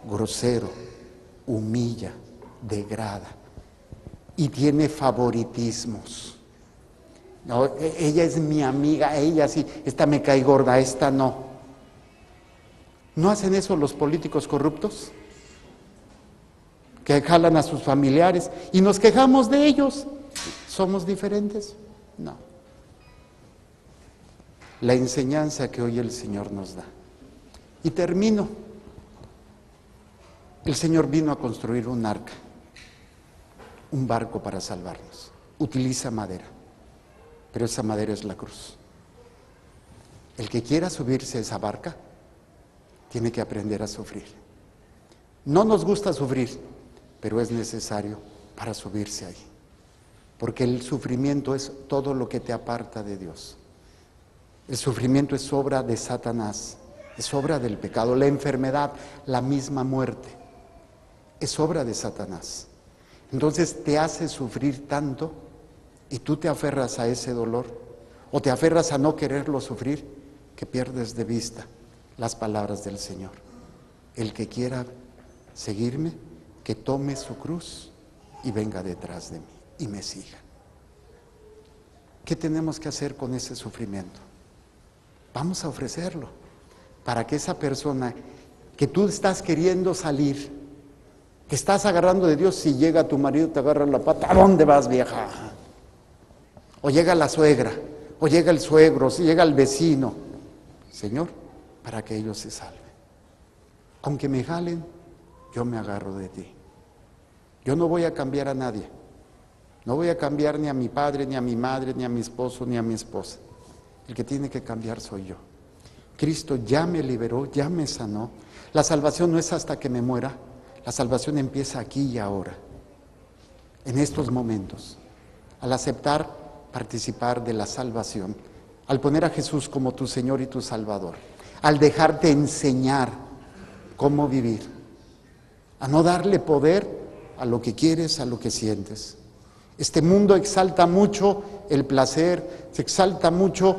grosero, humilla, degrada y tiene favoritismos. No, ella es mi amiga, ella sí, esta me cae gorda, esta no. ¿No hacen eso los políticos corruptos? Que jalan a sus familiares y nos quejamos de ellos. ¿Somos diferentes? No. La enseñanza que hoy el Señor nos da. Y termino. El Señor vino a construir un arca, un barco para salvarnos. Utiliza madera, pero esa madera es la cruz. El que quiera subirse a esa barca, tiene que aprender a sufrir. No nos gusta sufrir, pero es necesario para subirse ahí. Porque el sufrimiento es todo lo que te aparta de Dios. El sufrimiento es obra de Satanás, es obra del pecado. La enfermedad, la misma muerte, es obra de Satanás. Entonces te hace sufrir tanto y tú te aferras a ese dolor o te aferras a no quererlo sufrir que pierdes de vista las palabras del Señor. El que quiera seguirme, que tome su cruz y venga detrás de mí y me siga. ¿Qué tenemos que hacer con ese sufrimiento? Vamos a ofrecerlo para que esa persona que tú estás queriendo salir, que estás agarrando de Dios, si llega tu marido te agarra la pata, ¿a dónde vas, vieja? O llega la suegra, o llega el suegro, o llega el vecino. Señor, para que ellos se salven. Aunque me jalen, yo me agarro de ti. Yo no voy a cambiar a nadie. No voy a cambiar ni a mi padre, ni a mi madre, ni a mi esposo, ni a mi esposa. El que tiene que cambiar soy yo. Cristo ya me liberó, ya me sanó. La salvación no es hasta que me muera. La salvación empieza aquí y ahora, en estos momentos. Al aceptar participar de la salvación, al poner a Jesús como tu Señor y tu Salvador, al dejarte enseñar cómo vivir, a no darle poder a lo que quieres, a lo que sientes. Este mundo exalta mucho el placer, se exalta mucho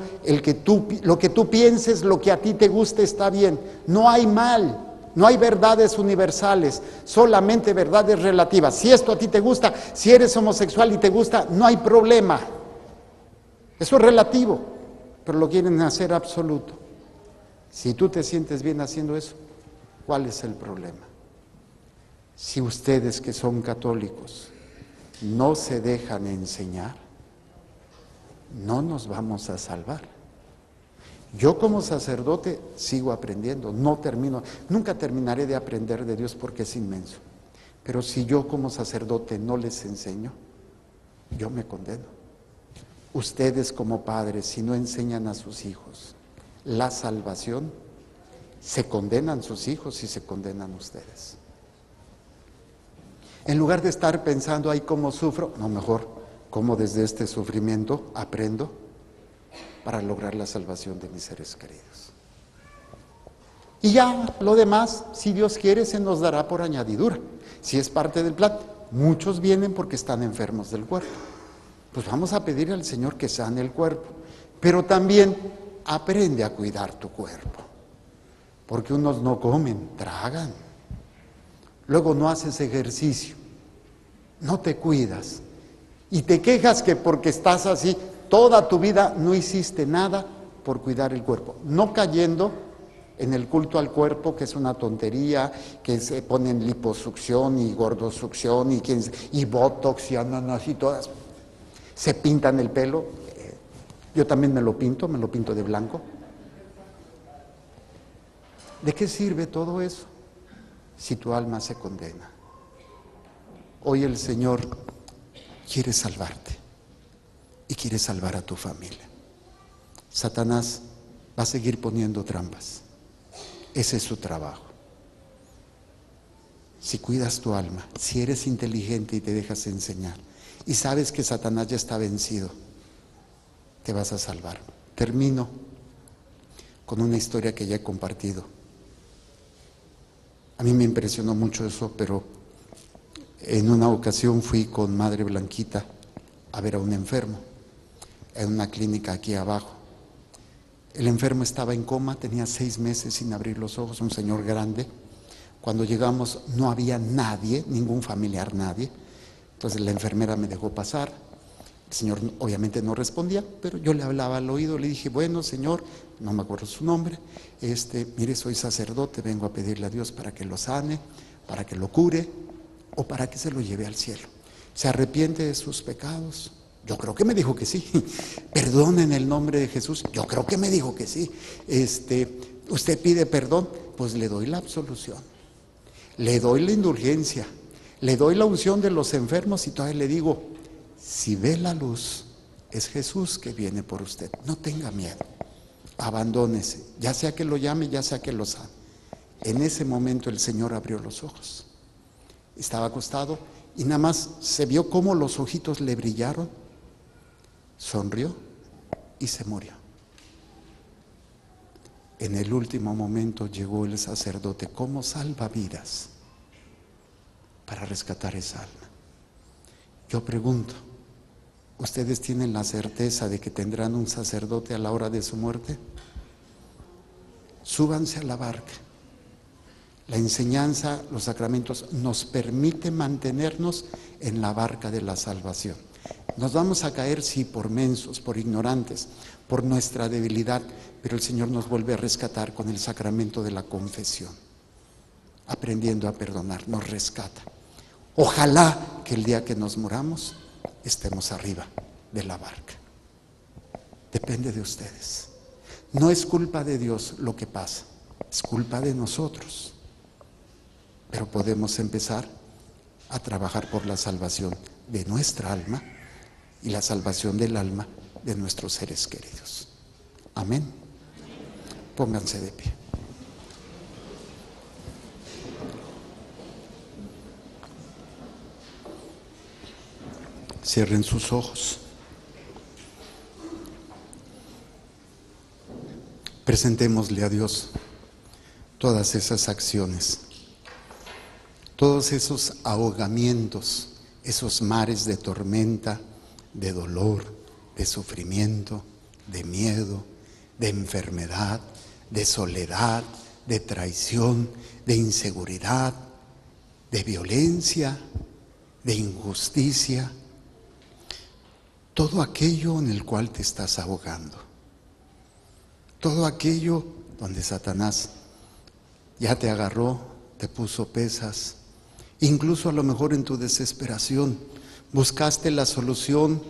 lo que tú pienses, lo que a ti te guste está bien. No hay mal, no hay verdades universales, solamente verdades relativas. Si esto a ti te gusta, si eres homosexual y te gusta, no hay problema. Eso es relativo, pero lo quieren hacer absoluto. Si tú te sientes bien haciendo eso, ¿cuál es el problema? Si ustedes que son católicos no se dejan enseñar, no nos vamos a salvar. Yo como sacerdote sigo aprendiendo, nunca terminaré de aprender de Dios porque es inmenso. Pero si yo como sacerdote no les enseño, yo me condeno. Ustedes como padres, si no enseñan a sus hijos la salvación, se condenan sus hijos y se condenan ustedes. En lugar de estar pensando, ay, cómo sufro, no, mejor, cómo desde este sufrimiento aprendo para lograr la salvación de mis seres queridos. Y ya lo demás, si Dios quiere, se nos dará por añadidura. Si es parte del plan, muchos vienen porque están enfermos del cuerpo. Pues vamos a pedir al Señor que sane el cuerpo, pero también aprende a cuidar tu cuerpo, porque unos no comen, tragan. Luego no haces ejercicio, no te cuidas y te quejas que porque estás así, toda tu vida no hiciste nada por cuidar el cuerpo, no cayendo En el culto al cuerpo, que es una tontería, que se ponen liposucción y gordosucción y botox y andan así todas, se pintan el pelo. Yo también me lo pinto de blanco. ¿De qué sirve todo eso si tu alma se condena? Hoy el Señor quiere salvarte y quiere salvar a tu familia. Satanás va a seguir poniendo trampas. Ese es su trabajo. Si cuidas tu alma, si eres inteligente y te dejas enseñar, y sabes que Satanás ya está vencido, te vas a salvar. Termino con una historia que ya he compartido. A mí me impresionó mucho eso, pero en una ocasión fui con Madre Blanquita a ver a un enfermo en una clínica aquí abajo. El enfermo estaba en coma, tenía 6 meses sin abrir los ojos, un señor grande. Cuando llegamos no había nadie, ningún familiar, nadie. Entonces la enfermera me dejó pasar. El señor obviamente no respondía, pero yo le hablaba al oído, le dije, bueno, señor, no me acuerdo su nombre, mire, soy sacerdote, vengo a pedirle a Dios para que lo sane, para que lo cure o para que se lo lleve al cielo. ¿Se arrepiente de sus pecados? Yo creo que me dijo que sí. Perdón en el nombre de Jesús. Yo creo que me dijo que sí. Usted pide perdón, pues le doy la absolución, le doy la indulgencia, le doy la unción de los enfermos y todavía le digo, si ve la luz, es Jesús que viene por usted. No tenga miedo, abandónese, ya sea que lo llame, ya sea que lo sane. En ese momento el Señor abrió los ojos. Estaba acostado y nada más se vio cómo los ojitos le brillaron. Sonrió y se murió. En el último momento llegó el sacerdote como salvavidas para rescatar esa alma. Yo pregunto, ¿ustedes tienen la certeza de que tendrán un sacerdote a la hora de su muerte? Súbanse a la barca. La enseñanza, los sacramentos nos permiten mantenernos en la barca de la salvación. Nos vamos a caer, sí, por mensos, por ignorantes, por nuestra debilidad, pero el Señor nos vuelve a rescatar con el sacramento de la confesión. Aprendiendo a perdonar, nos rescata. Ojalá que el día que nos muramos estemos arriba de la barca. Depende de ustedes. No es culpa de Dios lo que pasa, es culpa de nosotros. Pero podemos empezar a trabajar por la salvación de nuestra alma y la salvación del alma de nuestros seres queridos. Amén. Pónganse de pie. Cierren sus ojos. Presentémosle a Dios todas esas acciones, todos esos ahogamientos, esos mares de tormenta, de dolor, de sufrimiento, de miedo, de enfermedad, de soledad, de traición, de inseguridad, de violencia, de injusticia, todo aquello en el cual te estás ahogando, todo aquello donde Satanás ya te agarró, te puso pesas, incluso a lo mejor en tu desesperación buscaste la solución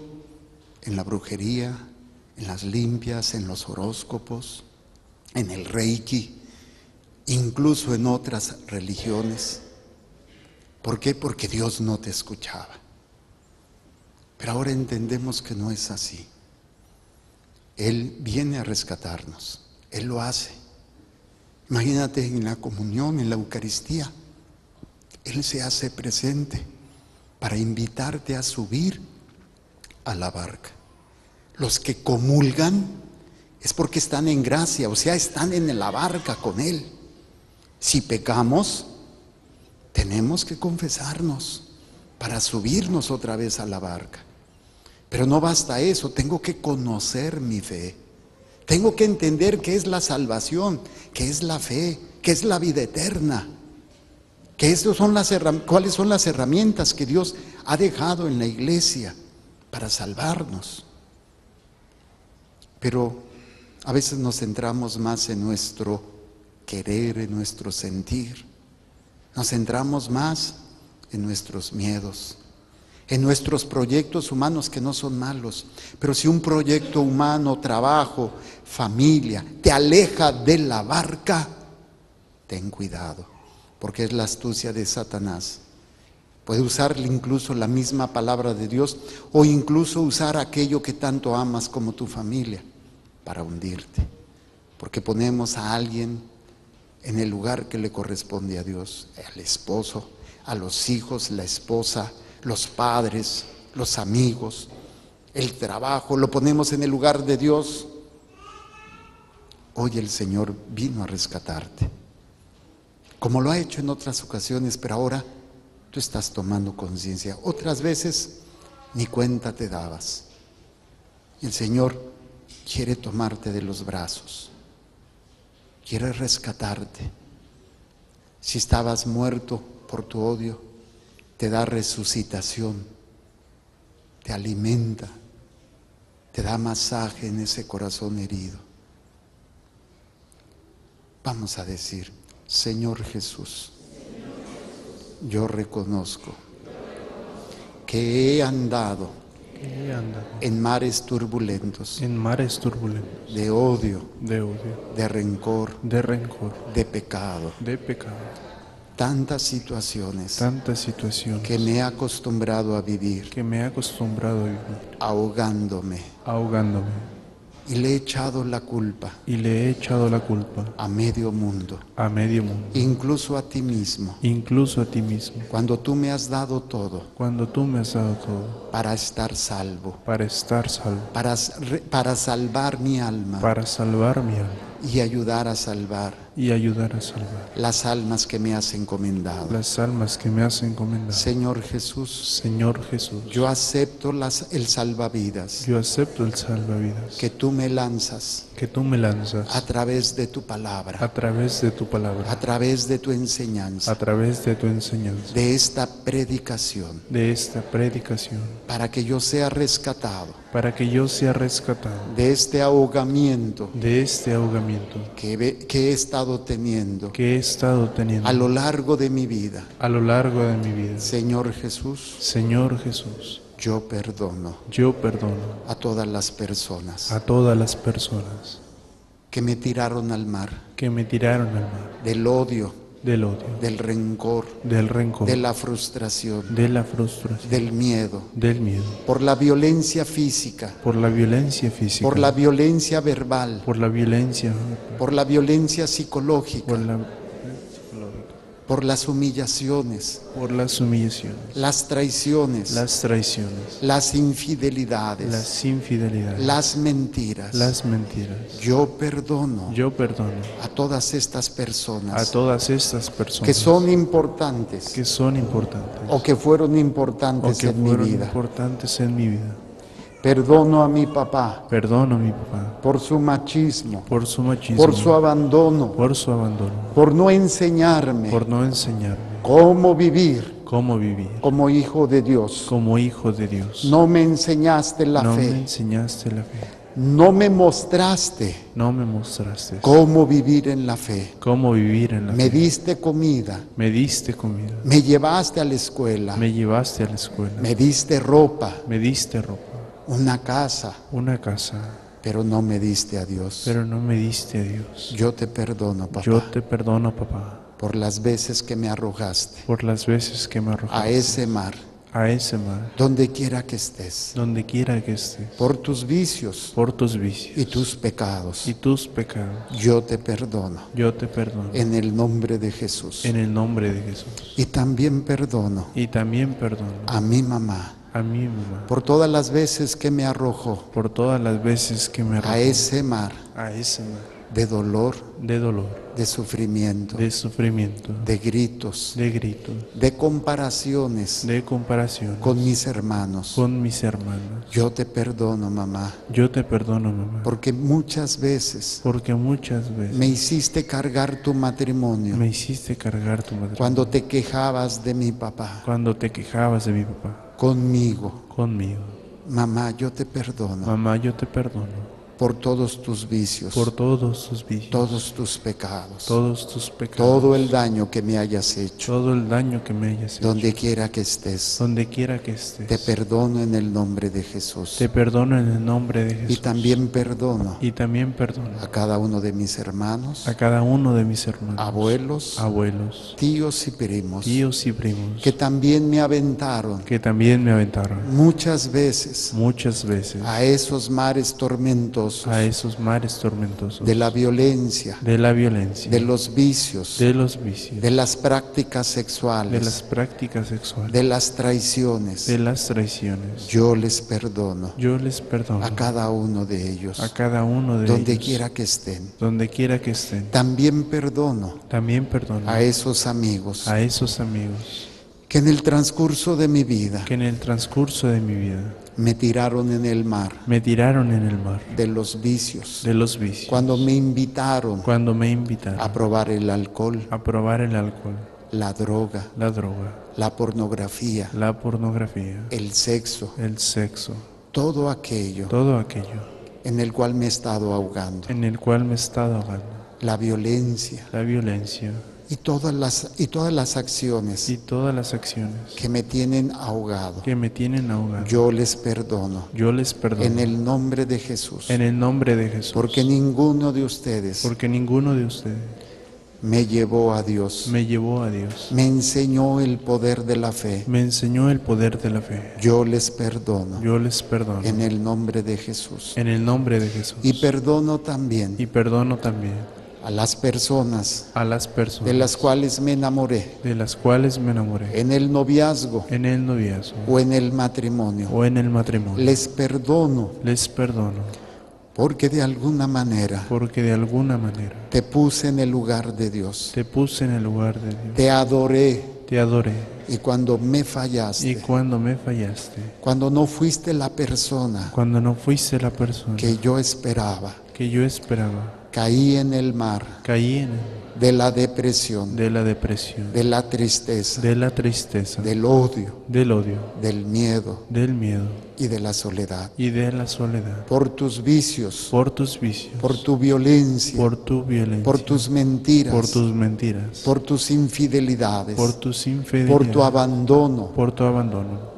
en la brujería, en las limpias, en los horóscopos, en el reiki, incluso en otras religiones. ¿Por qué? Porque Dios no te escuchaba. Pero ahora entendemos que no es así. Él viene a rescatarnos, Él lo hace. Imagínate en la comunión, en la Eucaristía, Él se hace presente para invitarte a subir a la barca. Los que comulgan es porque están en gracia, o sea, están en la barca con Él. Si pecamos, tenemos que confesarnos para subirnos otra vez a la barca. Pero no basta eso, tengo que conocer mi fe. Tengo que entender qué es la salvación, qué es la fe, qué es la vida eterna. ¿Cuáles son las herramientas que Dios ha dejado en la iglesia para salvarnos? Pero a veces nos centramos más en nuestro querer, en nuestro sentir. Nos centramos más en nuestros miedos, en nuestros proyectos humanos que no son malos. Pero si un proyecto humano, trabajo, familia, te aleja de la barca, ten cuidado, porque es la astucia de Satanás. Puede usar incluso la misma palabra de Dios o incluso usar aquello que tanto amas como tu familia para hundirte. Porque ponemos a alguien en el lugar que le corresponde a Dios, al esposo, a los hijos, la esposa, los padres, los amigos, el trabajo, lo ponemos en el lugar de Dios. Hoy el Señor vino a rescatarte, como lo ha hecho en otras ocasiones, pero ahora tú estás tomando conciencia. Otras veces ni cuenta te dabas. El Señor quiere tomarte de los brazos, quiere rescatarte. Si estabas muerto por tu odio, te da resucitación, te alimenta, te da masaje en ese corazón herido. Vamos a decir: Señor Jesús, yo reconozco que he andado en mares turbulentos, de odio, de rencor, de pecado, tantas situaciones que me he acostumbrado a vivir, ahogándome, y le he echado la culpa a medio mundo, incluso a ti mismo, cuando tú me has dado todo para estar salvo, para salvar mi alma y ayudar a salvar las almas que me has encomendado. Señor Jesús, yo acepto el salvavidas que tú me lanzas a través de tu palabra, a través de tu enseñanza, de esta predicación, para que yo sea rescatado de este ahogamiento que he estado teniendo a lo largo de mi vida. Señor Jesús, yo perdono a todas las personas que me tiraron al mar, del odio, del rencor, de la frustración, del miedo, por la violencia física, por la violencia verbal, por la violencia psicológica, por las humillaciones, las traiciones, las infidelidades, las mentiras. Yo perdono a todas estas personas que son importantes o que fueron importantes en mi vida. Perdono a mi papá por su machismo, por su abandono, por no enseñarme cómo vivir como hijo de Dios. No me enseñaste la fe. No me mostraste cómo vivir en la fe. Me diste comida. Me llevaste a la escuela. Me diste ropa. Una casa, pero no me diste a Dios. Yo te perdono, papá, por las veces que me arrojaste a ese mar, donde quiera que estés, por tus vicios y tus pecados. Yo te perdono en el nombre de Jesús. Y también perdono a mi mamá por todas las veces que me arrojó a ese mar de dolor, de sufrimiento, de gritos, de comparaciones con mis hermanos. Yo te perdono, mamá, porque muchas veces me hiciste cargar tu matrimonio cuando te quejabas de mi papá. Conmigo. Mamá, yo te perdono por todos tus vicios, por todos tus vicios, todos tus pecados, todos tus pecados, todo el daño que me hayas hecho, todo el daño que me hayas hecho, donde quiera que estés. donde quiera que estés. Te perdono en el nombre de Jesús. Te perdono en el nombre de Jesús. Y también perdono Y también perdono a cada uno de mis hermanos, a cada uno de mis hermanos, abuelos, abuelos, tíos y primos, tíos y primos, que también me aventaron que también me aventaron muchas veces muchas veces a esos mares tormentosos a esos mares tormentosos de la violencia, de la violencia, de los vicios, de los vicios, de las prácticas de las sexuales, prácticas sexuales, de las traiciones. de las traiciones. Yo les perdono Yo les perdono a cada uno de ellos, a cada uno de donde ellos, quiera que estén. donde quiera que estén. También perdono También perdono a esos amigos a esos amigos que en el transcurso de mi vida que en el transcurso de mi vida me tiraron en el mar me tiraron en el mar de los vicios, de los vicios, cuando me invitaron cuando me invitaron a probar el alcohol, a probar el alcohol, la droga, la droga, la pornografía, la pornografía, el sexo, el sexo, todo aquello todo aquello en el cual me he estado ahogando, en el cual me he estado ahogando, la violencia la violencia y todas las acciones y todas las acciones que me tienen ahogado. que me tienen ahogado. Yo les perdono Yo les perdono en el nombre de Jesús, en el nombre de Jesús, porque ninguno de ustedes porque ninguno de ustedes me llevó a Dios, me llevó a Dios, me enseñó el poder de la fe. me enseñó el poder de la fe. Yo les perdono Yo les perdono en el nombre de Jesús. en el nombre de Jesús. Y perdono también Y perdono también a las personas a las personas de las cuales me enamoré de las cuales me enamoré en el noviazgo en el noviazgo o en el matrimonio. o en el matrimonio. Les perdono Les perdono porque de alguna manera porque de alguna manera te puse en el lugar de Dios, te puse en el lugar de Dios, te adoré, te adoré, y cuando me y fallaste, cuando me fallaste, cuando no fuiste la persona cuando no fuiste la persona que yo esperaba, que yo esperaba, caí en el mar caí en de la depresión, de la depresión, de la tristeza, de la tristeza, del odio, del odio, del miedo del miedo y de la soledad. y de la soledad, Por tus vicios, por tus vicios, por tu violencia, por tu violencia, por tus mentiras, por tus mentiras, por tus infidelidades, por tus infidelidades, por tu abandono. por tu abandono.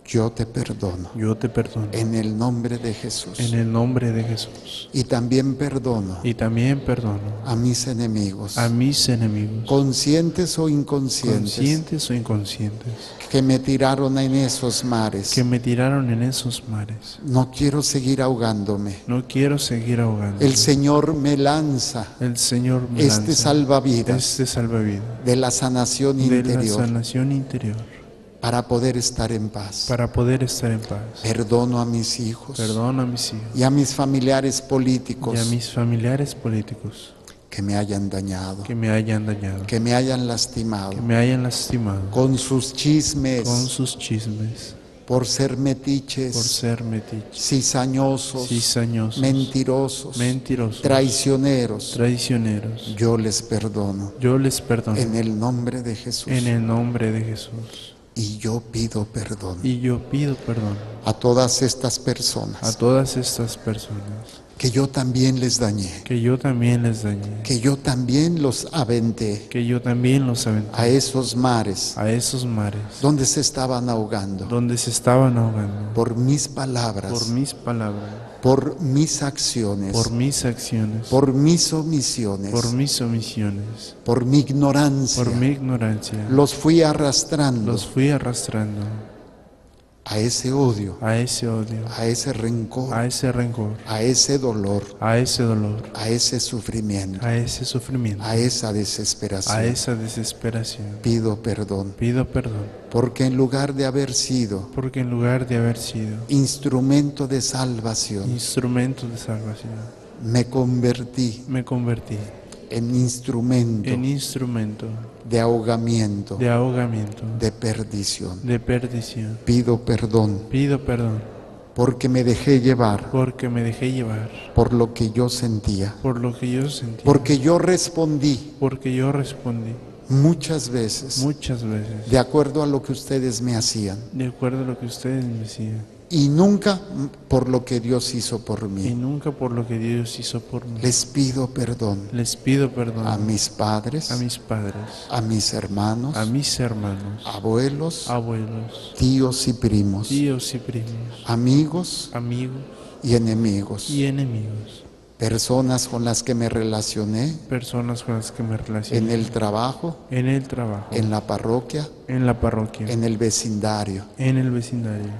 Yo te perdono Yo te perdono en el nombre de Jesús. en el nombre de Jesús. Y también perdono Y también perdono a mis enemigos, a mis enemigos, conscientes o inconscientes, conscientes o inconscientes, que me tiraron en esos mares. que me tiraron en esos mares. No quiero seguir ahogándome. No quiero seguir ahogando. El Señor me lanza El Señor me este lanza salvavidas este salvavidas de la sanación de la interior sanación interior para poder estar en paz. para poder estar en paz. Perdono a mis hijos Perdono a mis hijos y a mis familiares y políticos a mis familiares políticos que me hayan dañado, que me hayan dañado, que me hayan lastimado que me hayan lastimado con sus chismes, con sus chismes, por ser por metiches, ser metiches, cizañosos, cizañosos, mentirosos, mentirosos, traicioneros. traicioneros. Yo les perdono Yo les perdono en el nombre de Jesús. en el nombre de Jesús. Y yo pido perdón Y yo pido perdón a todas estas a personas todas estas personas que yo también les dañé, que yo también les dañé, que yo también los aventé que yo también los aventé a esos mares a esos mares donde se estaban ahogando donde se estaban ahogando por mis palabras, por mis palabras, por mis acciones, por mis acciones, por mis omisiones, por mis omisiones, por mi ignorancia. por mi ignorancia. Los fui arrastrando Los fui arrastrando a ese odio, a ese odio, a ese rencor, a ese rencor, a ese dolor, a ese dolor, a ese sufrimiento, a ese sufrimiento, a esa a desesperación. esa desesperación. Pido perdón, Pido perdón, porque en lugar de haber sido porque en lugar de haber sido instrumento de salvación, instrumento de salvación, me convertí me convertí en instrumento en instrumento de ahogamiento, de ahogamiento, de perdición. de perdición. Pido perdón Pido perdón porque me dejé llevar porque me dejé llevar por lo que yo sentía, por lo que yo sentí, porque yo respondí porque yo respondí muchas veces muchas veces de acuerdo a lo que ustedes me hacían. de acuerdo a lo que ustedes me decían. y nunca por lo que Dios hizo por y mí. nunca por lo que Dios hizo por mí. Les pido perdón Les pido perdón a mis padres, a mis padres, a mis hermanos, a mis hermanos, abuelos, abuelos, tíos y primos, tíos y primos, amigos amigos y enemigos, y enemigos, personas con las que me relacioné personas con las que me en relaciono el trabajo, en el trabajo, en la parroquia, en la parroquia, en el vecindario, en el vecindario,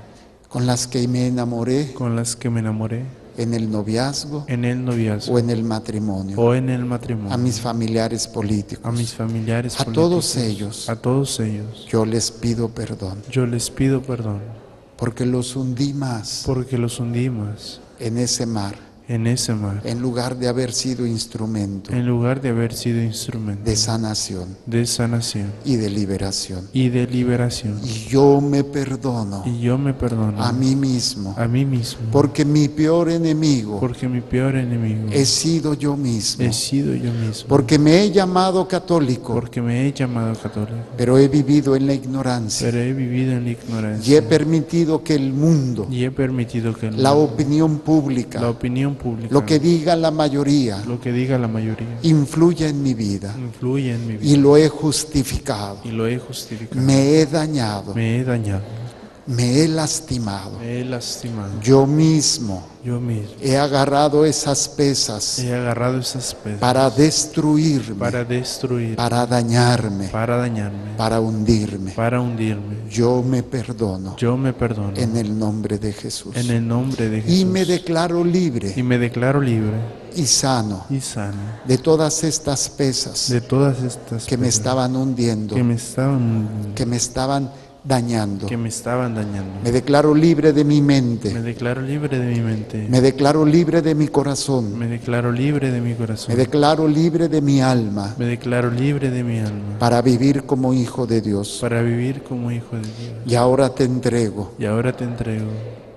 con las que me enamoré con las que me enamoré en el noviazgo en el noviazgo o en el matrimonio, o en el matrimonio, a mis familiares políticos, a mis familiares a políticos, todos ellos, yo yo les pido perdón, les pido perdón, porque los hundí más porque los hundí más en ese mar, en ese mar, en lugar de haber sido instrumento en lugar de haber sido instrumento de sanación de sanación y de liberación. y de liberación. Y yo me perdono Y yo me perdono a mí mismo, porque mi peor enemigo porque mi peor enemigo he sido yo mismo, he sido yo mismo, porque me he llamado católico, porque me he llamado católico, pero he vivido en la ignorancia pero he vivido en la y ignorancia he permitido que el mundo, y he permitido que la mundo, opinión pública, la opinión pública, lo que diga la mayoría, lo que diga la mayoría, influya en mi vida influye en mi y vida lo he justificado. y lo he justificado. Me he dañado, Me he dañado, me he lastimado. me he lastimado. Yo mismo Yo mismo he agarrado esas pesas he agarrado esas pesas para destruirme, para destruir, para dañarme, para dañarme, para hundirme. para hundirme. Yo me perdono Yo me perdono en el nombre de Jesús. en el nombre de Jesús Y me declaro libre y me declaro libre y sano y sano de todas estas pesas de todas estas que me pesas estaban hundiendo, que me estaban dañando. dañando. Me declaro libre de mi Me mente. declaro libre de mi mente. Me declaro libre de mi corazón. Me declaro libre de mi corazón. Me declaro libre de mi alma Me declaro libre de mi alma para vivir como hijo de Dios. para vivir como hijo de Dios. Y ahora te entrego Y ahora te entrego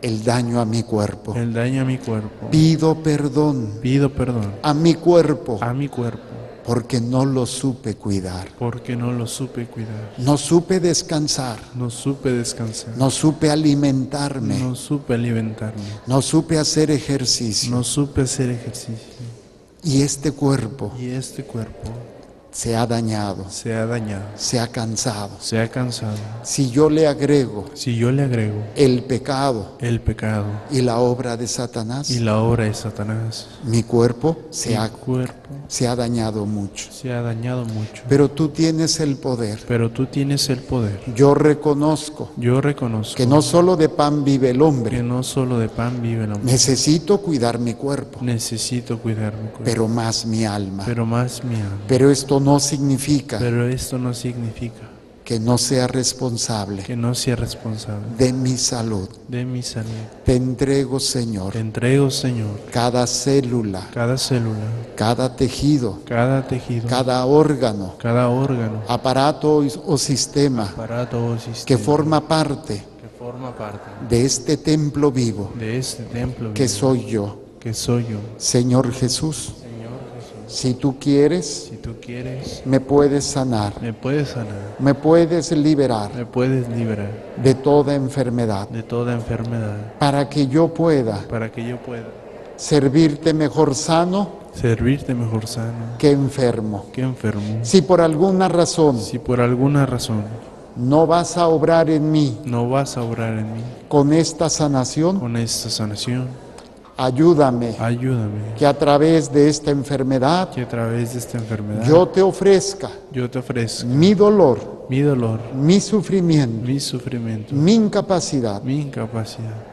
el daño a mi cuerpo. el daño a mi cuerpo. Pido perdón Pido perdón a mi cuerpo a mi cuerpo porque no lo supe cuidar. porque no lo supe cuidar. No supe descansar. No supe descansar. No supe alimentarme. No supe alimentarme. No supe hacer ejercicio. No supe hacer ejercicio. Y este cuerpo Y este cuerpo se ha dañado, se ha dañado, se ha cansado. se ha cansado. Si yo le agrego Si yo le agrego el pecado el pecado y la obra de Satanás, y la obra de Satanás, mi cuerpo mi cuerpo se ha dañado mucho. se ha dañado mucho. Pero tú tienes el poder. Pero tú tienes el poder. Yo reconozco Yo reconozco que no solo de pan vive el que hombre. no solo de pan vive el hombre. Necesito cuidar mi cuerpo, Necesito cuidar mi cuerpo, pero más mi alma. pero más mi alma. Pero esto no significa Pero esto no significa que no sea responsable que no sea responsable de mi salud. de mi salud. Te entrego, Señor, Te entrego, Señor, cada célula, cada célula, cada tejido, cada tejido, cada órgano, cada órgano, aparato o sistema aparato o sistema que forma parte que forma parte de este templo vivo de este templo que vivo, soy yo. que soy yo. Señor Jesús, Señor Jesús, si tú quieres, si tú quieres, me puedes sanar, me puedes sanar, me puedes liberar me puedes liberar de toda enfermedad, de toda enfermedad, para que yo pueda para que yo pueda servirte mejor sano servirte mejor sano que enfermo. que enfermo. Si por alguna razón Si por alguna razón no vas a obrar en mí no vas a obrar en mí con esta sanación, con esta sanación, ayúdame ayúdame que a través de esta enfermedad que a través de esta enfermedad yo te ofrezca yo te ofrezco mi dolor, mi dolor, mi sufrimiento, mi sufrimiento, mi incapacidad mi incapacidad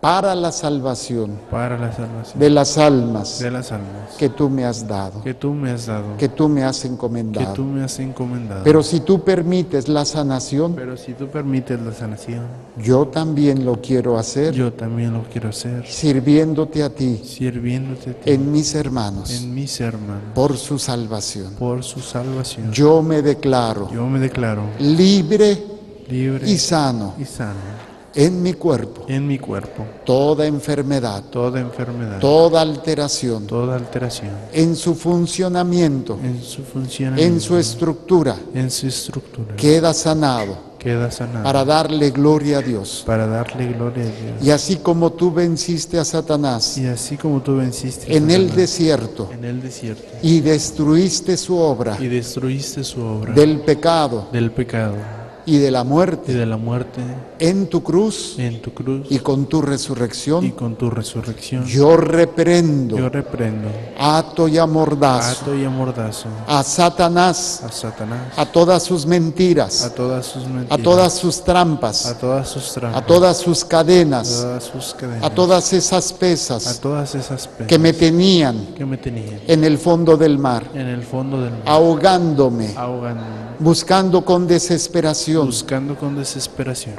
para la salvación para la salvación de las almas de las almas que tú me has dado, que tú me has dado, que tú me has que tú encomendado. me has encomendado. Pero si tú permites la sanación, Pero si tú permites la sanación, yo también lo quiero hacer yo también lo quiero hacer, sirviéndote a ti, sirviéndote a ti, en mis hermanos, en mis hermanos, por su salvación. por su salvación. Yo me declaro Yo me declaro libre libre y sano y sano en mi cuerpo. en mi cuerpo. Toda enfermedad, Toda enfermedad, toda alteración toda alteración en su funcionamiento, en su funcionamiento, en su estructura, en su estructura, queda sanado queda sanado. para darle gloria a Dios. Para darle gloria a Dios. Y así como tú venciste a Satanás Y así como tú venciste a en el Satanás desierto en el desierto y destruiste su obra y destruiste su obra del pecado del pecado y de la y muerte de la muerte en tu cruz en tu cruz y con tu y resurrección, con tu resurrección, yo reprendo, yo reprendo, ato y amordazo ato y amordazo a Satanás, a Satanás, a todas sus mentiras, a todas sus mentiras, a todas sus trampas, a todas sus trampas, a todas sus a cadenas, todas sus cadenas, a todas esas a pesas todas esas pesas que me tenían que me tenían en el fondo del mar, en el fondo del mar, ahogándome, ahogándome, buscando con desesperación buscando con desesperación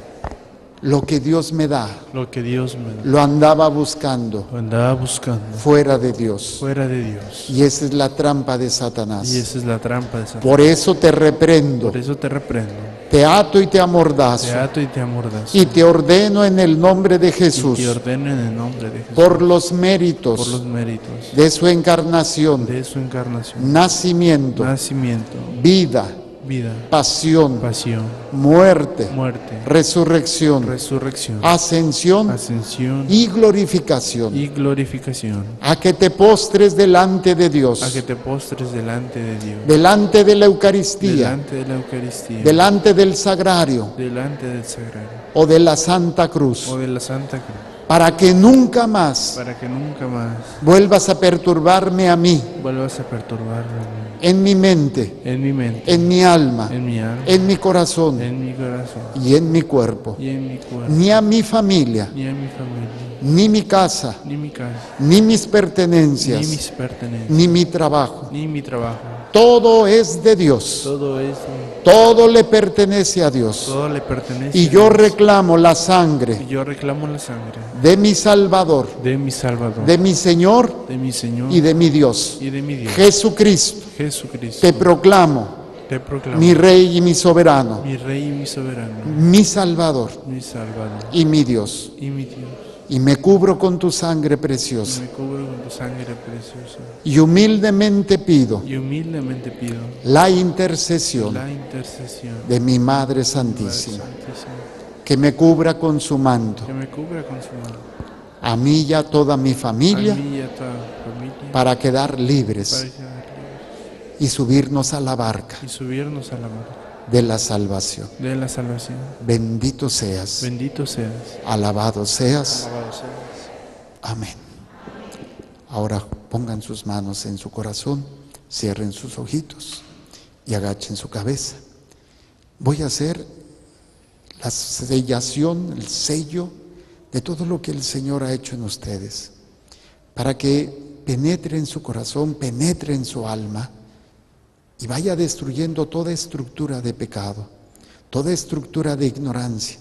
lo que Dios me da. lo que Dios me da. Lo andaba buscando Lo andaba buscando fuera de Dios. fuera de Dios. Y esa es la trampa de Y Satanás. esa es la trampa de Satanás. Por eso te reprendo, Por eso te reprendo, te ato y te te amordazo ato y te amordazo. y te ordeno en el nombre de Y Jesús, te ordeno en el nombre de Jesús, por los por los méritos méritos de su encarnación, de su encarnación, nacimiento, nacimiento, vida, vida, pasión, pasión, muerte, muerte, resurrección, resurrección, ascensión ascensión y glorificación. y glorificación, A que te postres delante de a que Dios, te postres delante de Dios, delante de la Eucaristía, delante de la Eucaristía, delante del sagrario delante del sagrario o de la Santa Cruz, o de la Santa Cruz, para que nunca más para que nunca más vuelvas a perturbarme a mí, vuelvas a perturbarme en mi mente, en mi mente, en mi alma, en mi alma, en mi corazón en mi corazón y en mi cuerpo, y en mi cuerpo, ni a mi familia, ni a mi familia, ni mi casa, ni mi casa, ni mis ni pertenencias, mis pertenencias, ni mi trabajo. ni mi trabajo. Todo es de Dios, Todo eso, todo le pertenece a Dios. todo le pertenece Y a yo Dios. reclamo la sangre Y yo reclamo la sangre de mi Salvador, de mi Salvador, de mi Señor de mi Señor y de mi Dios. y de mi Dios, Jesucristo, Jesucristo. te proclamo Te proclamo mi Rey y mi Soberano, mi Rey y mi soberano, mi Salvador mi Salvador y mi Dios. y mi Dios. Y me cubro con tu sangre Y preciosa. me cubro con tu sangre preciosa. Y humildemente pido Y humildemente pido la intercesión la intercesión de mi Madre Madre Santísima, Santísima, que me cubra con su manto, que me cubra con su mano, a mí y a toda mi a familia, mí y a toda mi familia, para quedar para libres quedar libres y subirnos a la barca y subirnos a la barca de la salvación. de la salvación. Bendito seas, Bendito seas, alabado seas. alabado seas. Amén. Ahora pongan sus manos en su corazón, cierren sus ojitos y agachen su cabeza. Voy a hacer la sellación, el sello de todo lo que el Señor ha hecho en ustedes, para que penetre en su corazón, penetre en su alma y vaya destruyendo toda estructura de pecado, toda estructura de ignorancia,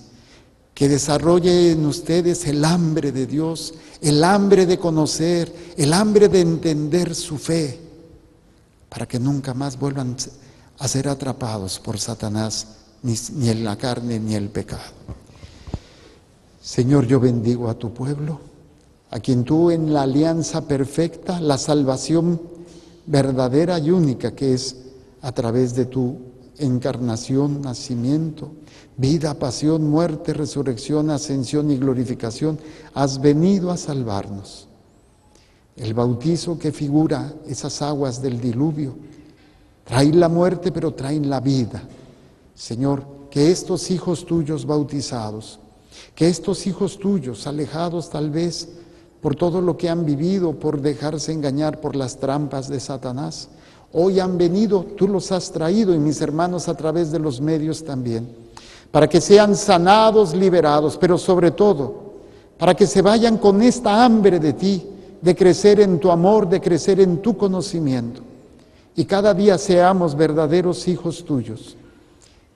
que desarrolle en ustedes el hambre de Dios, el hambre de conocer, el hambre de entender su fe, para que nunca más vuelvan a ser atrapados por Satanás, ni en la carne ni el pecado. Señor, yo bendigo a tu pueblo, a quien tú en la alianza perfecta, la salvación verdadera y única que es a través de tu encarnación, nacimiento, vida, pasión, muerte, resurrección, ascensión y glorificación, has venido a salvarnos. El bautizo que figura esas aguas del diluvio, traen la muerte pero traen la vida. Señor, que estos hijos tuyos bautizados, que estos hijos tuyos alejados tal vez por todo lo que han vivido, por dejarse engañar por las trampas de Satanás, hoy han venido, tú los has traído y mis hermanos a través de los medios también, para que sean sanados, liberados, pero sobre todo, para que se vayan con esta hambre de ti, de crecer en tu amor, de crecer en tu conocimiento. Y cada día seamos verdaderos hijos tuyos,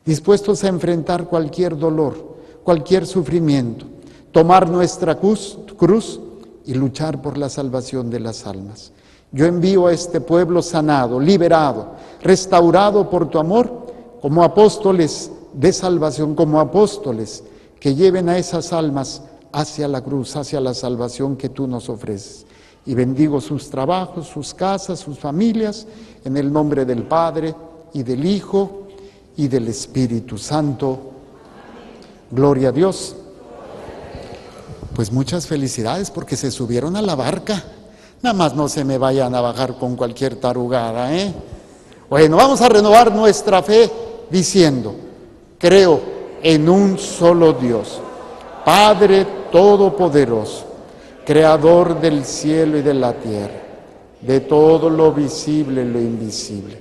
dispuestos a enfrentar cualquier dolor, cualquier sufrimiento, tomar nuestra cruz y luchar por la salvación de las almas. Yo envío a este pueblo sanado, liberado, restaurado por tu amor, como apóstoles de salvación, como apóstoles que lleven a esas almas hacia la cruz, hacia la salvación que tú nos ofreces. Y bendigo sus trabajos, sus casas, sus familias, en el nombre del Padre, y del Hijo, y del Espíritu Santo. Gloria a Dios. Pues muchas felicidades porque se subieron a la barca. Nada más no se me vayan a bajar con cualquier tarugada, ¿eh? Bueno, vamos a renovar nuestra fe diciendo: creo en un solo Dios, Padre Todopoderoso, Creador del cielo y de la tierra, de todo lo visible y lo invisible.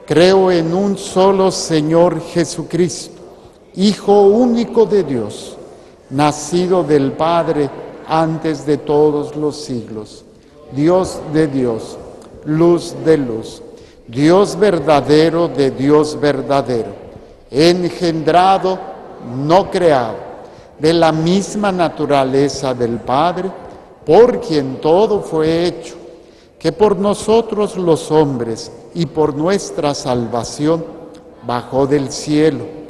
Creo en un solo Señor Jesucristo, Hijo único de Dios, nacido del Padre antes de todos los siglos, Dios de Dios, luz de luz, Dios verdadero de Dios verdadero, engendrado, no creado, de la misma naturaleza del Padre, por quien todo fue hecho, que por nosotros los hombres y por nuestra salvación bajó del cielo,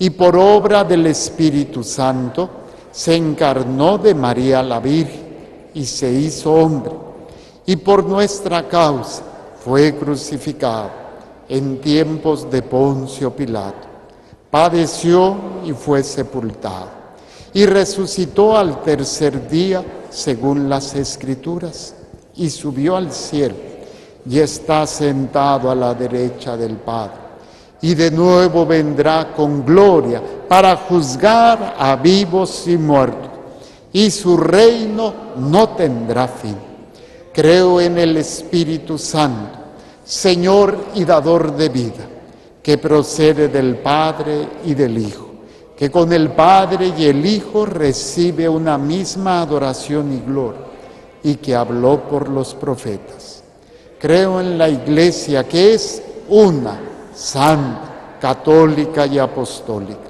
y por obra del Espíritu Santo se encarnó de María la Virgen y se hizo hombre, y por nuestra causa fue crucificado en tiempos de Poncio Pilato, padeció y fue sepultado, y resucitó al tercer día según las Escrituras, y subió al cielo, y está sentado a la derecha del Padre, y de nuevo vendrá con gloria para juzgar a vivos y muertos, y su reino no tendrá fin. Creo en el Espíritu Santo, Señor y dador de vida, que procede del Padre y del Hijo, que con el Padre y el Hijo recibe una misma adoración y gloria, y que habló por los profetas. Creo en la Iglesia, que es una, santa, católica y apostólica.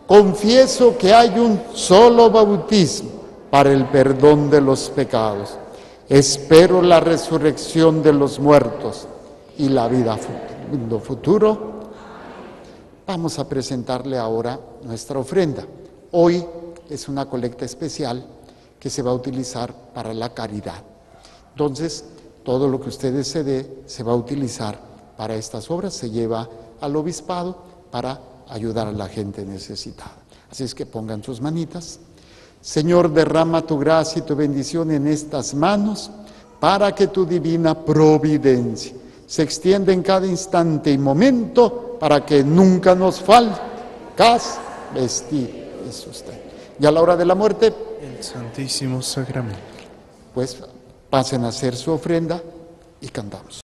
Confieso que hay un solo bautismo para el perdón de los pecados. Espero la resurrección de los muertos y la vida futuro. Vamos a presentarle ahora nuestra ofrenda. Hoy es una colecta especial que se va a utilizar para la caridad. Entonces, todo lo que ustedes se dé se va a utilizar para estas obras, se lleva al obispado para ayudar a la gente necesitada. Así es que pongan sus manitas. Señor, derrama tu gracia y tu bendición en estas manos para que tu divina providencia se extienda en cada instante y momento para que nunca nos falte casa, vestir y sustento. Y a la hora de la muerte, El Santísimo Sacramento. pues pasen a hacer su ofrenda y cantamos.